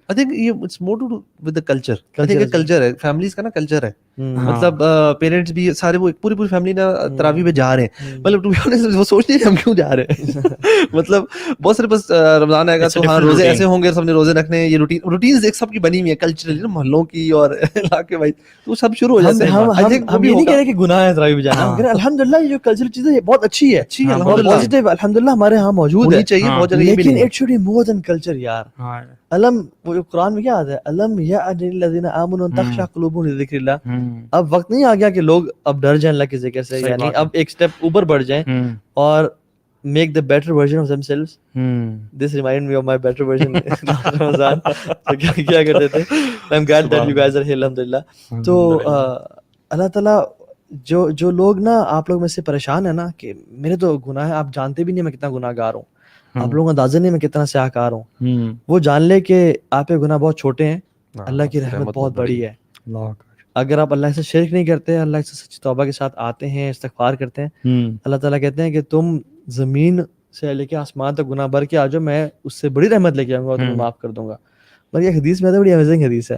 I think it's more to do with the culture. I think ایک کلچر ہے, فیملیز کا نا کلچر ہے. مطلب پیرنٹس بھی سارے وہ پوری فیملی نا تراویح میں جا رہے ہیں, مطلب ٹو بی آنیسٹ وہ سوچتے ہیں ہم کیوں جا رہے ہیں. مطلب بہت سارے بس رمضان آئے گا تو ہاں روزے ایسے ہوں گے, سب نے روزے رکھنے ہیں, یہ روٹینز ایک سب کی بنی ہوئی ہے کلچرلی, محلوں کی اور علاقے وائز, تو سب شروع ہو جاتے ہیں. ہم یہ نہیں کہہ رہے کہ گناہ ہے تراویح میں جانا, الحمدللہ یہ جو کلچرل چیزیں یہ بہت اچھی ہے, پازیٹیو الحمدللہ ہمارے یہاں موجود ہے, لیکن it should be more than culture یار. علم وہ قرآن میں کیا آتا ہے, علم یعن للذین آمنوا تخشع قلوبهم لذکر اللہ. اب وقت نہیں آ گیا کہ لوگ اب ڈر جائیں اللہ کے ذکر سے, یعنی اب ایک سٹیپ اوپر بڑھ جائیں اور make the better version of themselves. This reminded me of my better version Ramadan. تو کیا کرتے تھے, I'm glad that you guys are here alhamdulillah. تو اللہ تعالیٰ جو لوگ نا آپ لوگ میں سے پریشان ہیں نا کہ میرے تو گناہ ہے, آپ جانتے بھی نہیں میں کتنا گناہ گار ہوں, آپ لوگوں کو اندازہ نہیں میں کتنا سیاہ کار ہوں, وہ جان لے کہ آپ کے گناہ بہت چھوٹے ہیں, اللہ کی رحمت بہت بڑی ہے. اگر آپ اللہ سے شرک نہیں کرتے, اللہ سے سچی توبہ کے ساتھ آتے ہیں, استغفار کرتے ہیں, اللہ تعالیٰ کہتے ہیں کہ تم زمین سے لے کے آسمان تک گناہ بھر کے آ جاؤ, میں اس سے بڑی رحمت لے کے آؤں گا اور تمہیں معاف کر دوں گا. اور یہ حدیث میں بڑی امیزنگ حدیث ہے.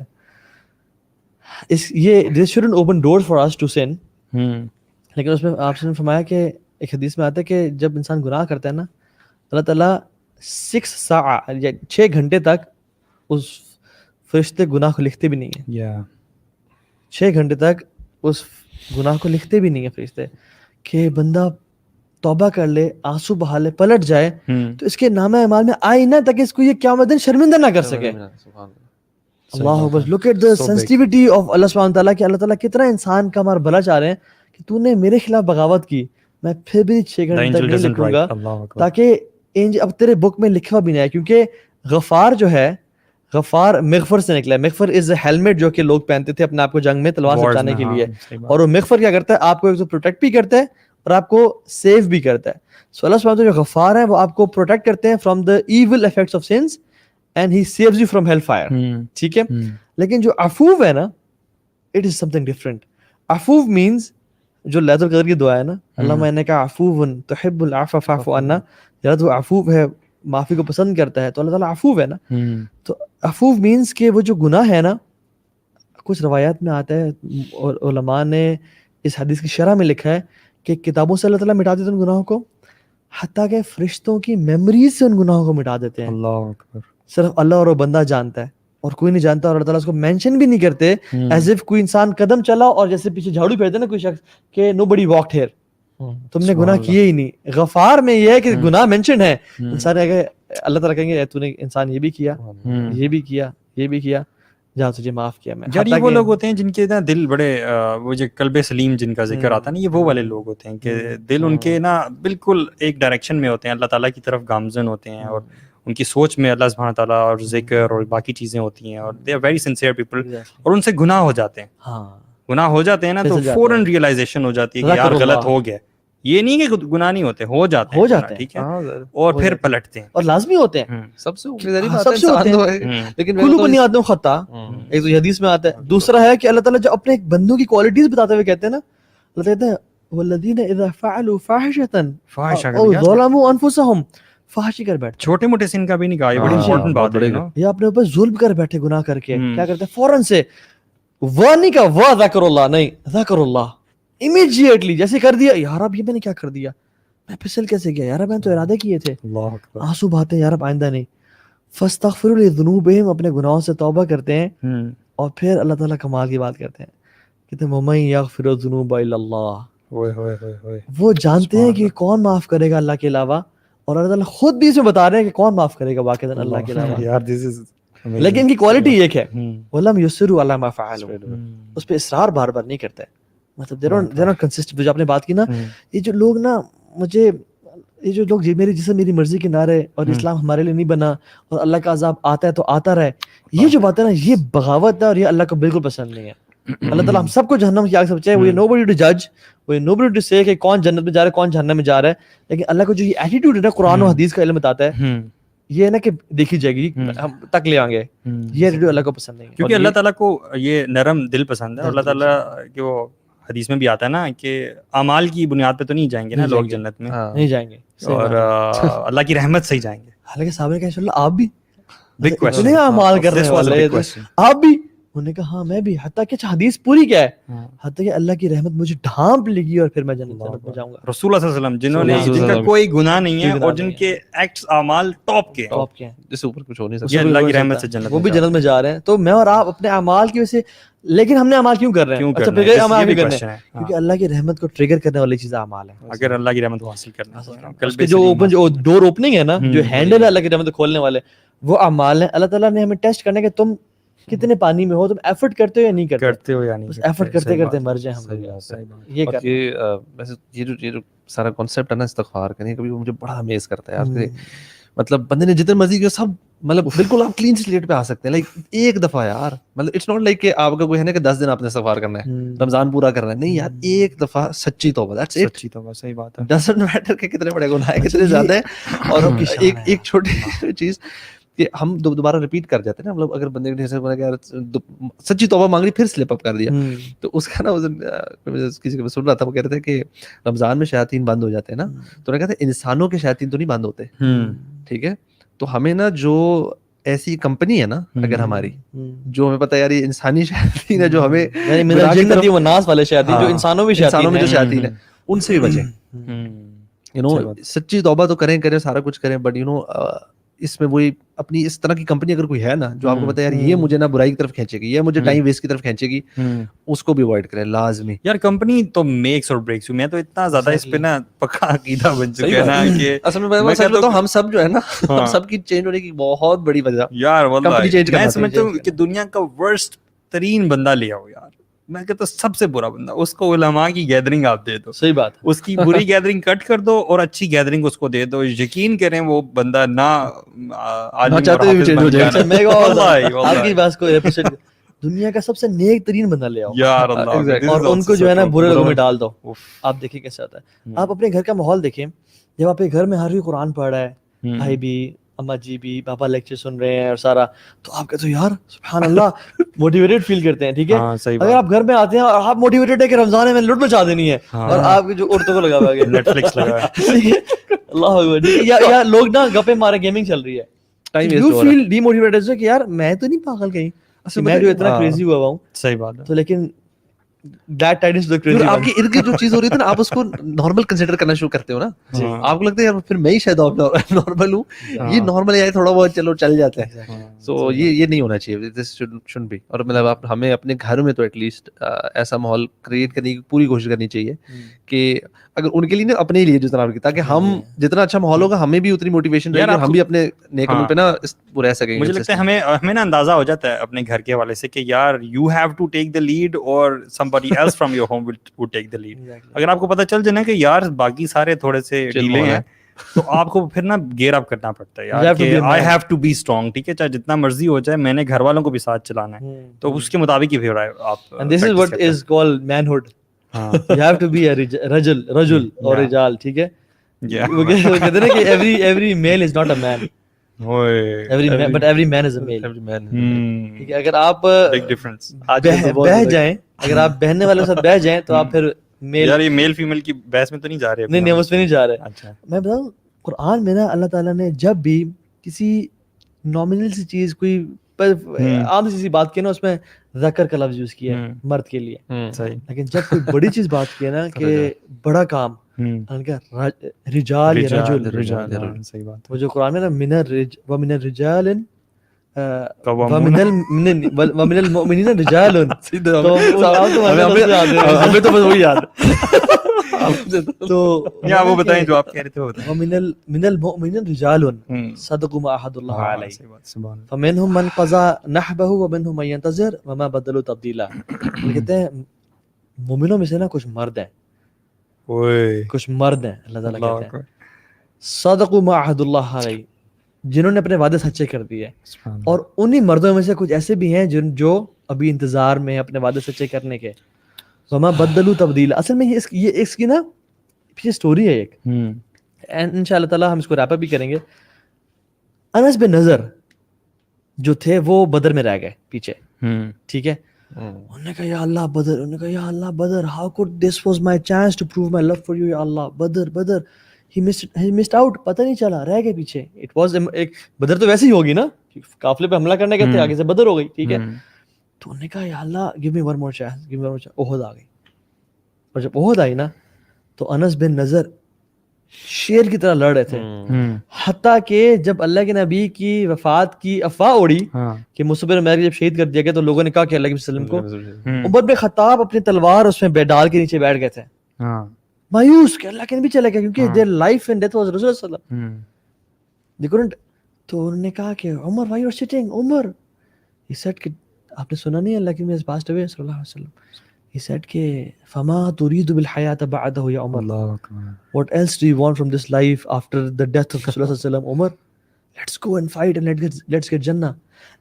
یہ this shouldn't open doors for us to sin, لیکن اس میں آپ نے فرمایا کہ ایک حدیث میں آتا ہے کہ جب انسان گناہ کرتا ہے نا, اللہ تعالیٰ 6 ساعت یا 6 گھنٹے تک اس فرشتے گناہ کو لکھتے بھی نہیں ہیں. 6 گھنٹے تک اس گناہ کو لکھتے بھی نہیں ہیں فرشتے, کہ بندہ توبہ کر لے, آنسو بہا لے, پلٹ جائے تو اس کے نامہ اعمال میں آئی نہ تاکہ اس کو یہ قیامت دن شرمندہ نہ کر سکے. اللہ اکبر, look at the sensitivity of Allah سبحانہ تعالیٰ, کہ اللہ تعالیٰ کتنا انسان کا ہمارا بھلا چاہ رہے ہیں کہ تو نے میرے خلاف بغاوت کی, میں پھر بھی 6 گھنٹے تک نہیں لکھوں گا تاکہ اب تیرے بک میں لکھا بھی نہیں ہے. کیونکہ غفار جو ہے, غفار مغفر سے نکلا ہے. مغفر از اے ہیلمٹ جو کہ لوگ پہنتے تھے اپنے آپ کو جنگ میں تلوار سے بچانے کے لیے, اور وہ مغفر کیا کرتا ہے, آپ کو ایک تو پروٹیکٹ بھی کرتا ہے اور آپ کو سیو بھی کرتا ہے. سو اللہ سبحانہ جو غفار ہیں وہ آپ کو پروٹیکٹ کرتے ہیں from the evil effects of sins and he saves you from hell fire. ٹھیک ہے, لیکن جو عفو ہے نا, it is something different. عفو مینس جو لیلۃ القدر کی دعا ہے نا, اللہم انک عفو تحب العفو فاعف عنا, جب وہ عفو ہے, معافی کو پسند کرتا ہے, تو اللہ تعالیٰ عفو ہے نا. تو عفو مینس کہ وہ جو گناہ ہے نا, کچھ روایات میں آتا ہے اور علماء نے اس حدیث کی شرح میں لکھا ہے کہ کتابوں سے اللہ تعالیٰ مٹا دیتے ہیں ان گناہوں کو, حتیٰ کہ فرشتوں کی میموریز سے ان گناہوں کو مٹا دیتے ہیں. اللہ اکبر, صرف اللہ اور وہ بندہ جانتا ہے اور کوئی نہیں جانتا, اور اللہ تعالیٰ اس کو مینشن بھی نہیں کرتے ایز اف کوئی انسان قدم چلا اور جیسے پیچھے جھاڑو پھیرتے نا کوئی شخص کہ نو بڈی واکڈ ہیئر, تم نے گناہ کیے ہی نہیں. غفار میں یہ ہے کہ گناہ مینشن ہے, انسان اگر اللہ تعالیٰ کہیں گے تو نے انسان یہ بھی کیا, یہ بھی کیا, یہ بھی کیا, جہاں تجھے معاف کیا میں. یار یہ وہ لوگ ہوتے ہیں جن کے نا دل بڑے, وہ جو قلب سلیم جن کا ذکر آتا ہے نا, یہ وہ والے لوگ ہوتے ہیں کہ دل ان کے نا بالکل ایک ڈائریکشن میں ہوتے ہیں, اللہ تعالیٰ کی طرف گامزن ہوتے ہیں, اور ان کی سوچ میں اللہ سبحانہ تعالیٰ اور ذکر اور باقی چیزیں ہوتی ہیں, اور they are very sincere people, اور ان سے گناہ ہو جاتے ہیں. گناہ ہو جاتے ہیں نا تو فوراً ریئلائزیشن ہو جاتی ہے کہ یار غلط ہو گیا. یہ نہیں کہ گناہ نہیں ہوتے, ہو جاتے ہیں, ٹھیک ہے, اور پھر پلٹتے ہیں, اور لازمی ہوتے ہیں, سب سے ہوتے ہیں, لیکن کلو بنیادوں خطا, ایک تو حدیث میں آتا ہے. دوسرا ہے کہ اللہ تعالیٰ جو اپنے بندوں کی کوالٹیز بتاتے ہوئے کہتے ہیں نا, اللہ کہتے ہیں والذین اذا فعلوا فاحشۃ او ظلموا انفسهم, فحاشی کر بیٹھے, چھوٹے موٹے سن کا بھی نہیں کہا, یہ بڑی امپورٹنٹ بات ہے. یہ اپنے اوپر ظلم کر بیٹھے گناہ کر کے, کیا کرتے ہیں فوراً سے وہ نہیں کہا وہ ذکر اللہ, نہیں ذکر اللہ امیڈیٹلی, جیسے کر دیا یار اب یہ میں نے کیا کر دیا, میں پھسل کیسے گیا یار, میں تو ارادے کیے تھے, آنسو بہاتے ہیں یار اب آئندہ نہیں. فاستغفروا لذنوبہم, اپنے گناہوں سے توبہ کرتے ہیں, اور پھر اللہ تعالیٰ کمال کی بات کرتے ہیں, کہتے ہیں وَمَن یغفر الذنوب الا اللہ, وہ جانتے ہیں کہ کون معاف کرے گا اللہ کے علاوہ, اور اللہ تعالیٰ خود بھی اس میں بتا رہے ہیں کہ کون معاف کرے گا واقعی اللہ کے علاوہ. یار دس از لیکن ان کی کوالٹی ایک ہے, وَلَمْ يُصِرُّوا عَلَىٰ مَا فَعَلُوا, اس پہ اصرار بار بار نہیں کرتے, مطلب they're not consistent. جو آپ نے بات کی نا, یہ جو لوگ نا, مجھے یہ جو لوگ میری جسم میری مرضی کے نہ رہے, اور اسلام ہمارے لیے نہیں بنا, اور اللہ کا عذاب آتا ہے تو آتا رہے, یہ جو بات ہے نا یہ بغاوت ہے, اور یہ اللہ کو بالکل پسند نہیں ہے. اللہ تعالیٰ ہم سب کو جہنم کی آگ سے بچائے, وہ nobody to judge, وہ nobody to say کہ کون جنت میں جا رہا ہے کون جہنم میں جا رہا ہے, لیکن اللہ کو جو یہ ایٹیٹیوڈ ہے نا, قرآن و حدیث کا علم بتاتا ہے, یہ ہے نا کہ دیکھی جائے گی, ہم تک لے آئیں گے, یہ ایٹیٹیوڈ اللہ کو پسند نہیں ہے. کیونکہ اللہ تعالیٰ کو یہ نرم دل پسند ہے, اور اللہ تعالیٰ کہ وہ حدیث میں بھی آتا ہے نا کہ اعمال کی بنیاد پہ تو نہیں جائیں گے نا لوگ جنت میں, نہیں جائیں گے, اور اللہ کی رحمت سے ہی جائیں گے. حالانکہ صحابہ نے کہا انشاءاللہ آپ بھی بگ کوسچن, اتنے اعمال کرنے والے آپ بھی, انہوں نے کہا ہاں میں بھی, حتیٰ کہ حدیث پوری کیا ہے, حتیٰ کہ اللہ کی رحمت مجھے ڈھانپ لے گی اور پھر میں جنت میں جاؤں گا. رسول اللہ صلی اللہ علیہ وسلم جنہوں نے, جن کا کوئی گناہ نہیں ہے, اور جن کے ایکٹس اعمال ٹاپ کے ہیں, جس سے اوپر کچھ ہو نہیں سکتا, یہ اللہ کی رحمت سے جنت, وہ بھی جنت میں جا رہے ہیں. تو میں اور آپ اپنے اعمال کی وجہ سے, لیکن ہم نے اعمال کیوں کر رہے ہیں, اچھا پھر اعمال کیوں کر رہے ہیں, کیونکہ اللہ کی رحمت کو ٹریگر کرنے والی چیز اعمال ہے. اگر اللہ کی رحمت کو حاصل کرنا ہے, جو ڈور اوپننگ ہے نا, جو ہینڈل ہے اللہ کی رحمت کو کھولنے والے, وہ اعمال ہیں. اللہ تعالیٰ نے ہمیں ٹیسٹ کرنے کہ تم کتنے پانی میں ہو, تم ایفرٹ کرتے ہو یا نہیں کرتے ہو, یا نہیں ایفرٹ کرتے کرتے مر جائیں ہم لوگ. یہ جو سارا کانسیپٹ ہے نا استغفار کرنے, کبھی مجھے بڑا امیز کرتا ہے یار. مطلب بندے نے جتنے مرضی کیا سب, مطلب بالکل آپ کلین سلیٹ پہ آ سکتے ہیں, لائک ایک دفعہ یار, مطلب اٹس ناٹ لائک کہ آپ کا کوئی ہے نا کہ 10 دن آپ نے استغفار کرنا ہے, رمضان پورا کرنا ہے, نہیں یار, ایک دفعہ سچی توبہ, دیٹس اٹ, سچی توبہ, صحیح بات ہے. ڈزنٹ میٹر کہ کتنے بڑے گناہ ہیں, کتنے زیادہ ہیں. اور ایک چھوٹی چیز کہ ہم دوبارہ ریپیٹ کر جاتے ہیں نا, مطلب اگر بندے نے سچی توبہ مانگ لی پھر سلپ اپ کر دیا, تو اس کا نا کسی کو سن رہا تھا, وہ کہہ رہے تھے کہ رمضان میں شیاطین بند ہو جاتے ہیں نا, تو انہوں نے کہا تھا انسانوں کے شیاطین تو نہیں بند ہوتے, ٹھیک ہے, تو ہمیں نا جو ایسی کمپنی ہے نا اگر ہماری, جو ہمیں پتہ ہے یار یہ انسانی شیاطین ہے جو ہمیں جنتی و ناس والے شیاطین, جو انسانوں میں جو شیاطین ہیں, ان سے بھی بچیں. یو نو سچی توبہ تو کریں سارا کچھ کریں, بٹ یو نو اس میں وہی اپنی اس طرح کی کمپنی اگر کوئی ہے نا جو آپ کو پتا ہے یار یہ مجھے نا برائی کی طرف کھینچے گی, یہ مجھے ٹائم ویسٹ کی طرف کھینچے گی, اس کو بھی اوائڈ کریں لازمی. یار کمپنی تو میکس اور بریکس. میں تو اتنا زیادہ اس پہ نا پکا عقیدہ بن چکا ہے نا کہ اصل میں تو ہم سب جو ہے نا, ہم سب کی چینج ہونے کی بہت بڑی وجہ یار واللہ میں سمجھتا ہوں کہ دنیا کا ورسٹ ترین بندہ لے آؤ یار, میں کہتا ہوں سب سے برا بندہ, اس کو علماء کی گیدرنگ آپ دے دو, صحیح بات, اس کی بری گیدرنگ کٹ کر دو اور اچھی گیدرنگ اس کو دے دو, یقین کریں وہ بندہ نہ چاہتے ہوئے چینج ہو جائے. آپ کی بات کو دنیا کا سب سے نیک ترین بندہ لے آؤ یار اللہ, اور ان کو جو ہے نا برے لوگوں میں ڈال دو, آپ دیکھیں کیسے ہوتا ہے. آپ اپنے گھر کا ماحول دیکھیں, جب آپ کے گھر میں ہر کوئی قرآن پڑھ رہا ہے, بھائی بھی, اماں جی بھی, پاپا لیکچر سن رہے ہیں اور سارا, تو آپ کہتے ہو یار سبحان اللہ موٹیویٹڈ فیل کرتے ہیں, ٹھیک ہے. اگر آپ گھر میں آتے ہیں اور آپ موٹیویٹڈ ہے کہ رمضان میں لٹ مچا دینی ہے, اور آپ جو عورتوں کو لگا ہوا ہے نیٹ فلکس لگا ہے, اللہ اکبر, یا لوگ نا گپے مارے, گیمنگ چل رہی ہے, یو فیل ڈی موٹیویٹڈ کہ یار میں تو نہیں پاگل کہیں, میں جو اتنا کریزی ہوا ہوں. صحیح بات ہے. تو لیکن glad tidings to the crazy پھر آپ ones. کے ارد گرد جو چیز ہو رہی تھی نا آپ اس کو نارمل کنسیڈر کرنا شروع کرتے ہو نا, آپ کو لگتا ہے یار پھر میں ہی شاید نارمل ہوں, یہ نارمل ہے تھوڑا بہت چلو چل جاتا ہے. سو یہ نہیں ہونا چاہیے, دس شوڈنٹ بی. اور مطلب ہمیں اپنے گھر میں تو ایٹ لیسٹ ایسا ماحول کریٹ کرنے کی پوری کوشش کرنی چاہیے کہ اگر ان کے لیے نا اپنے لیے جتنا کی, تاکہ ہم جتنا اچھا ماحول ہوگا ہمیں بھی اتنی موٹیویشن رہے گی اور ہم بھی اپنے نیک عمل پہ نا رہ سکیں گے. مجھے لگتا ہے ہمیں نا اندازہ ہو جاتا ہے اپنے گھر کے حوالے سے کہ یار you have to take the lead اور somebody else from your home will take the lead. اگر آپ کو پتہ چل جائے نا کہ یار باقی سارے تھوڑے سے ڈھیلے ہیں تو آپ کو پھر نا گیئر اپ کرنا پڑتا ہے یار کہ I have to be strong. ٹھیک ہے, چاہے جتنا مرضی ہو جائے میں نے گھر والوں کو بھی ساتھ چلانا ہے, تو اس کے مطابق ہی پھر آپ. And this is what is called manhood. You have to be a rajul or rijal. ٹھیک ہے, وہ کہتے ہیں نا کہ every male is not a man. But every man is a male. ٹھیک ہے, اگر آپ بہ جائیں, اگر آپ بہنے والے کے ساتھ بہ جائیں تو آپ پھر یار یہ میل فیمیل کی بحث میں تو نہیں جا رہے. نہیں اس میں نہیں جا رہے. میں بتاؤں قرآن میں نا اللہ تعالیٰ نے جب بھی کسی نامنل سی چیز کوئی عام سی بات کی نا اس میں ذکر کا لفظ یوز کیا ہے مرد کے لیے, لیکن جب کوئی بڑی چیز بات کی ہے نا کہ بڑا کام رجال یا رجل, صحیح بات. وہ جو قرآن میں نا من الرجال ومن المؤمنین رجال, ہمیں تو بس وہی یاد تو وہ بتائیں جو آپ کہہ رہے تھے, وہ بتائیں. من المؤمنین رجال صدقوا ما عاہدوا اللہ علیہ فمنهم من قضى نحبه ومنهم من ينتظر وما بدلوا تبدیلا. کہتے ہیں مومنوں میں سے نا کچھ مرد ہیں, کچھ مرد ہیں, اللہ تعالیٰ کہتے ہیں صدقوا ما عاہدوا اللہ علیہ, جنہوں نے اپنے وعدے سچے کر دیے. اور انہی مردوں میں سے کچھ ایسے بھی ہیں جو ابھی انتظار میں ہیں اپنے وعدے سچے کرنے کے. وما بدلوا تبدیلا, اصل میں یہ اس کی نا پیچھے سٹوری ہے ایک, ان شاء اللہ تعالیٰ ہم اس کو ریپ اپ بھی کریں گے. انس بن نضر جو تھے وہ بدر میں رہ گئے پیچھے, ٹھیک ہے, انہوں نے کہا یا اللہ بدر, انہوں نے کہا یا اللہ بدر, how could this was my chance to prove my love for you یا اللہ بدر. he missed out, پتہ نہیں چلا, رہ گئے پیچھے. it was ایک بدر تو ویسے ہی ہوگی نا, قافلے پہ حملہ کرنے گئے تھے, آگے سے بدر ہو گئی, ٹھیک ہے. تو انہوں نے کہا یا اللہ give me one more chance, give me one more chance. احد آ گئی, اور جب احد آئی نا تو انس بن نضر شیر کی طرح لڑ رہے تھے, حتیٰ کہ جب اللہ کے نبی کی وفات کی افواہ اڑی کہ مصعب بن عمیر جب شہید کر دیا گیا تو لوگوں نے کہا کہ اللہ کے وسلم کو, عمر بن خطاب اپنی تلوار اس میں ڈال کے نیچے بیٹھ گئے تھے مایوس کہ اللہ کے نبی چلے گئے, کیونکہ their life and death was رسول صلی اللہ علیہ وسلم. they couldn't. تو انہوں نے کہا کہ عمر why you are sitting, Umar, he said کہ آپ نے سنا نہیں اللہ کے نبی has passed away صلی اللہ علیہ وسلم. he said کہ فما تريد بالحیات بعده یا عمر, what else do you want from this life after the death of رسول اللہ صلی اللہ علیہ وسلم. عمر let's go and fight and let's get جنہ.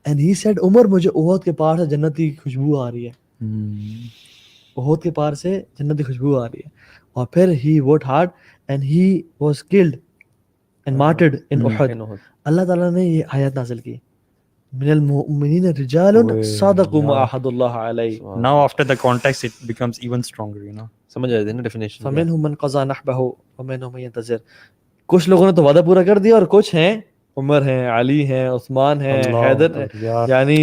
and he said عمر مجھے احد کے پار سے جنتی خوشبو آ رہی ہے, احد کے پار سے جنتی خوشبو آ رہی ہے. اور پھر he worked hard and he was killed and martyred in Uhud. اللہ تعالیٰ نے یہ آیت نازل کی من المؤمنین رجال صدقوا ما عاہدوا اللہ علیہ. Now after the context it becomes even stronger, you know. سمجھ آئے نا ڈیفینیشن. فمنهم من قضى نحبه ومنهم من ينتظر. کچھ لوگوں نے تو وعدہ پورا کر دیا اور کچھ ہیں, عمر ہیں, علی ہیں, عثمان ہیں, حیدر ہیں, یعنی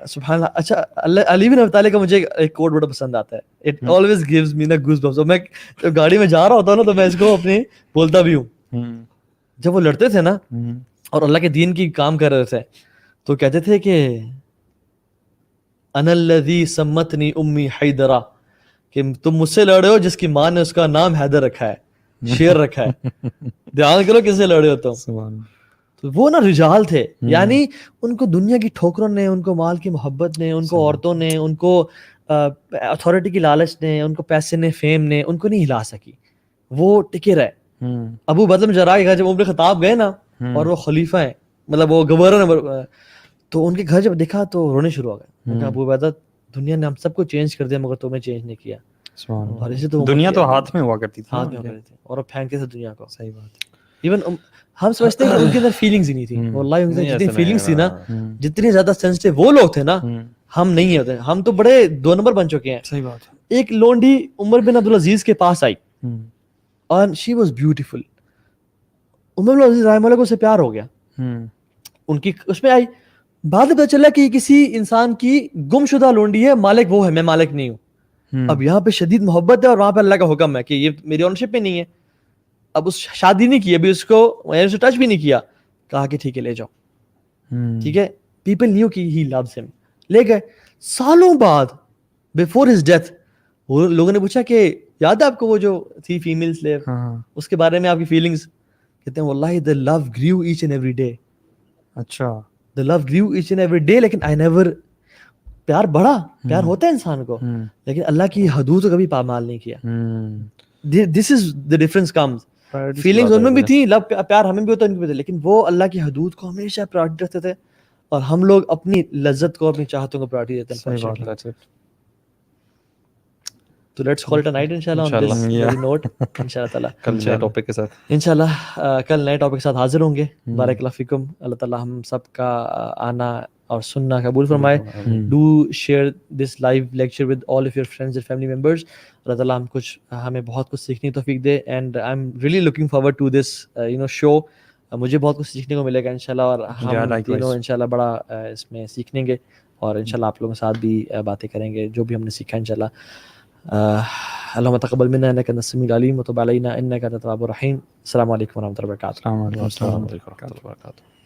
سبحان اللہ. اچھا علی بن ابی طالب کا مجھے ایک کوٹ بڑا پسند آتا ہے, اٹ آلویز گیوز می نا گوز بمپس. میں جب گاڑی میں جا رہا ہوتا ہوں نا تو میں اس کو اپنے بولتا بھی ہوں. جب وہ لڑتے تھے نا اور اللہ کے دین کی کام کر رہے تھے تو کہتے تھے کہ انا الذی سمتنی امی حیدرہ, کہ تم مجھ سے لڑے ہو جس کی ماں نے اس کا نام حیدر رکھا ہے, شیر رکھا ہے. دھیان کرو کس سے لڑے ہو تم. تو وہ نا رجال تھے, یعنی ان کو دنیا کی ٹھوکروں نے, ان کو مال کی محبت نے, ان کو عورتوں نے, ان کو اتھارٹی کی لالچ نے, ان کو پیسے نے, فیم نے, ان کو نہیں ہلا سکی. وہ ٹکے رہے. ابو بکر بن جراح کے گھر جب عمر خطاب گئے نا, اور وہ خلیفہ ہیں, مطلب وہ گورنر, تو ان کے گھر جب دیکھا تو رونے شروع ہو گئے. ابو عبیدہ دنیا نے ہم سب کو چینج کر دیا مگر تمہیں چینج نہیں کیا. اور اسے تو دنیا تو ہاتھ میں ہوا کرتی تھی, ہاتھ میں ہوا کرتی تھی, اور وہ پھینکتے تھے دنیا کو. صحیح بات. ایون ہم سمجھتے ہیں کہ ان کے اندر فیلنگز ہی نہیں تھی. واللہ ان کے اندر جتنی فیلنگز تھی نا, جتنی زیادہ سینسٹیو وہ لوگ تھے نا, ہم نہیں ہوتے. ہم تو بڑے 2 نمبر بن چکے ہیں. صحیح بات. ایک لونڈی عمر بن عبدالعزیز کے پاس آئی اور شی واز بیوٹیفل. عمر بن عبدالعزیز رحمہ اللہ کو سے پیار ہو گیا, ان کی اس میں آئی. بعد میں پتہ چلا کہ کسی انسان کی گم شدہ لونڈی ہے, مالک وہ ہے, میں مالک نہیں ہوں. اب یہاں پہ شدید محبت ہے اور وہاں پہ اللہ کا حکم ہے کہ یہ میری اونرشپ میں نہیں ہے. اب اس شادی نہیں کی, ابھی اس کو ٹچ بھی نہیں کیا, کہا کہ ٹھیک ہے لے جاؤ, ٹھیک ہے. پیپل نیو کہ ہی لوز ہم, لے گئے. سالوں بعد بیفور ہز ڈیتھ وہ لوگوں نے پوچھا کہ یاد ہے آپ کو وہ جو تھی فیمیل سلیو, اس کے بارے میں آپ کی فیلنگز؟ کہتے ہیں واللہ the love grew each and every day. اچھا, the love grew each and every day, لیکن I never, پیار بڑھا, پیار ہوتا ہے انسان کو, لیکن اللہ کی حدود کو کبھی پامال نہیں کیا. this is the difference comes. Feelings ان میں بھی تھی, لو پیار ہمیں بھی ہوتا ہے ان کو بھی تھا, لیکن وہ اللہ کی حدود کو ہمیشہ پرائورٹی رکھتے تھے, اور ہم لوگ اپنی لذت کو, اپنی چاہتوں کو پرائورٹی دیتے ہیں. تو let's call it a night انشاءاللہ on this very note انشاءاللہ تعالی. کل نئے ٹاپک کے ساتھ انشاءاللہ کل نئے ٹاپک کے ساتھ حاضر ہوں گے. بارک اللہ فیکم. اللہ تعالیٰ ہم سب کا آنا اور سننا قبول فرمائے. Do share this live lecture with all of your friends and family members. اللہ تعالیٰ ہمیں بہت کچھ سیکھنے کی توفیق دے. And I am really looking forward to this show. مجھے بہت کچھ سیکھنے کو ملے گا انشاءاللہ, اور ہم تینوں انشاءاللہ بڑا اس میں سیکھیں گے, اور انشاءاللہ آپ لوگوں کے ساتھ بھی باتیں کریں گے جو بھی ہم نے سیکھا انشاءاللہ. اللهم تقبل منا انك انت السميع العليم وتب علينا انك انت التواب الرحيم. السلام علیکم ورحمۃ اللہ وبرکاتہ. السلام علیکم. السلام علیکم ورحمۃ اللہ وبرکاتہ.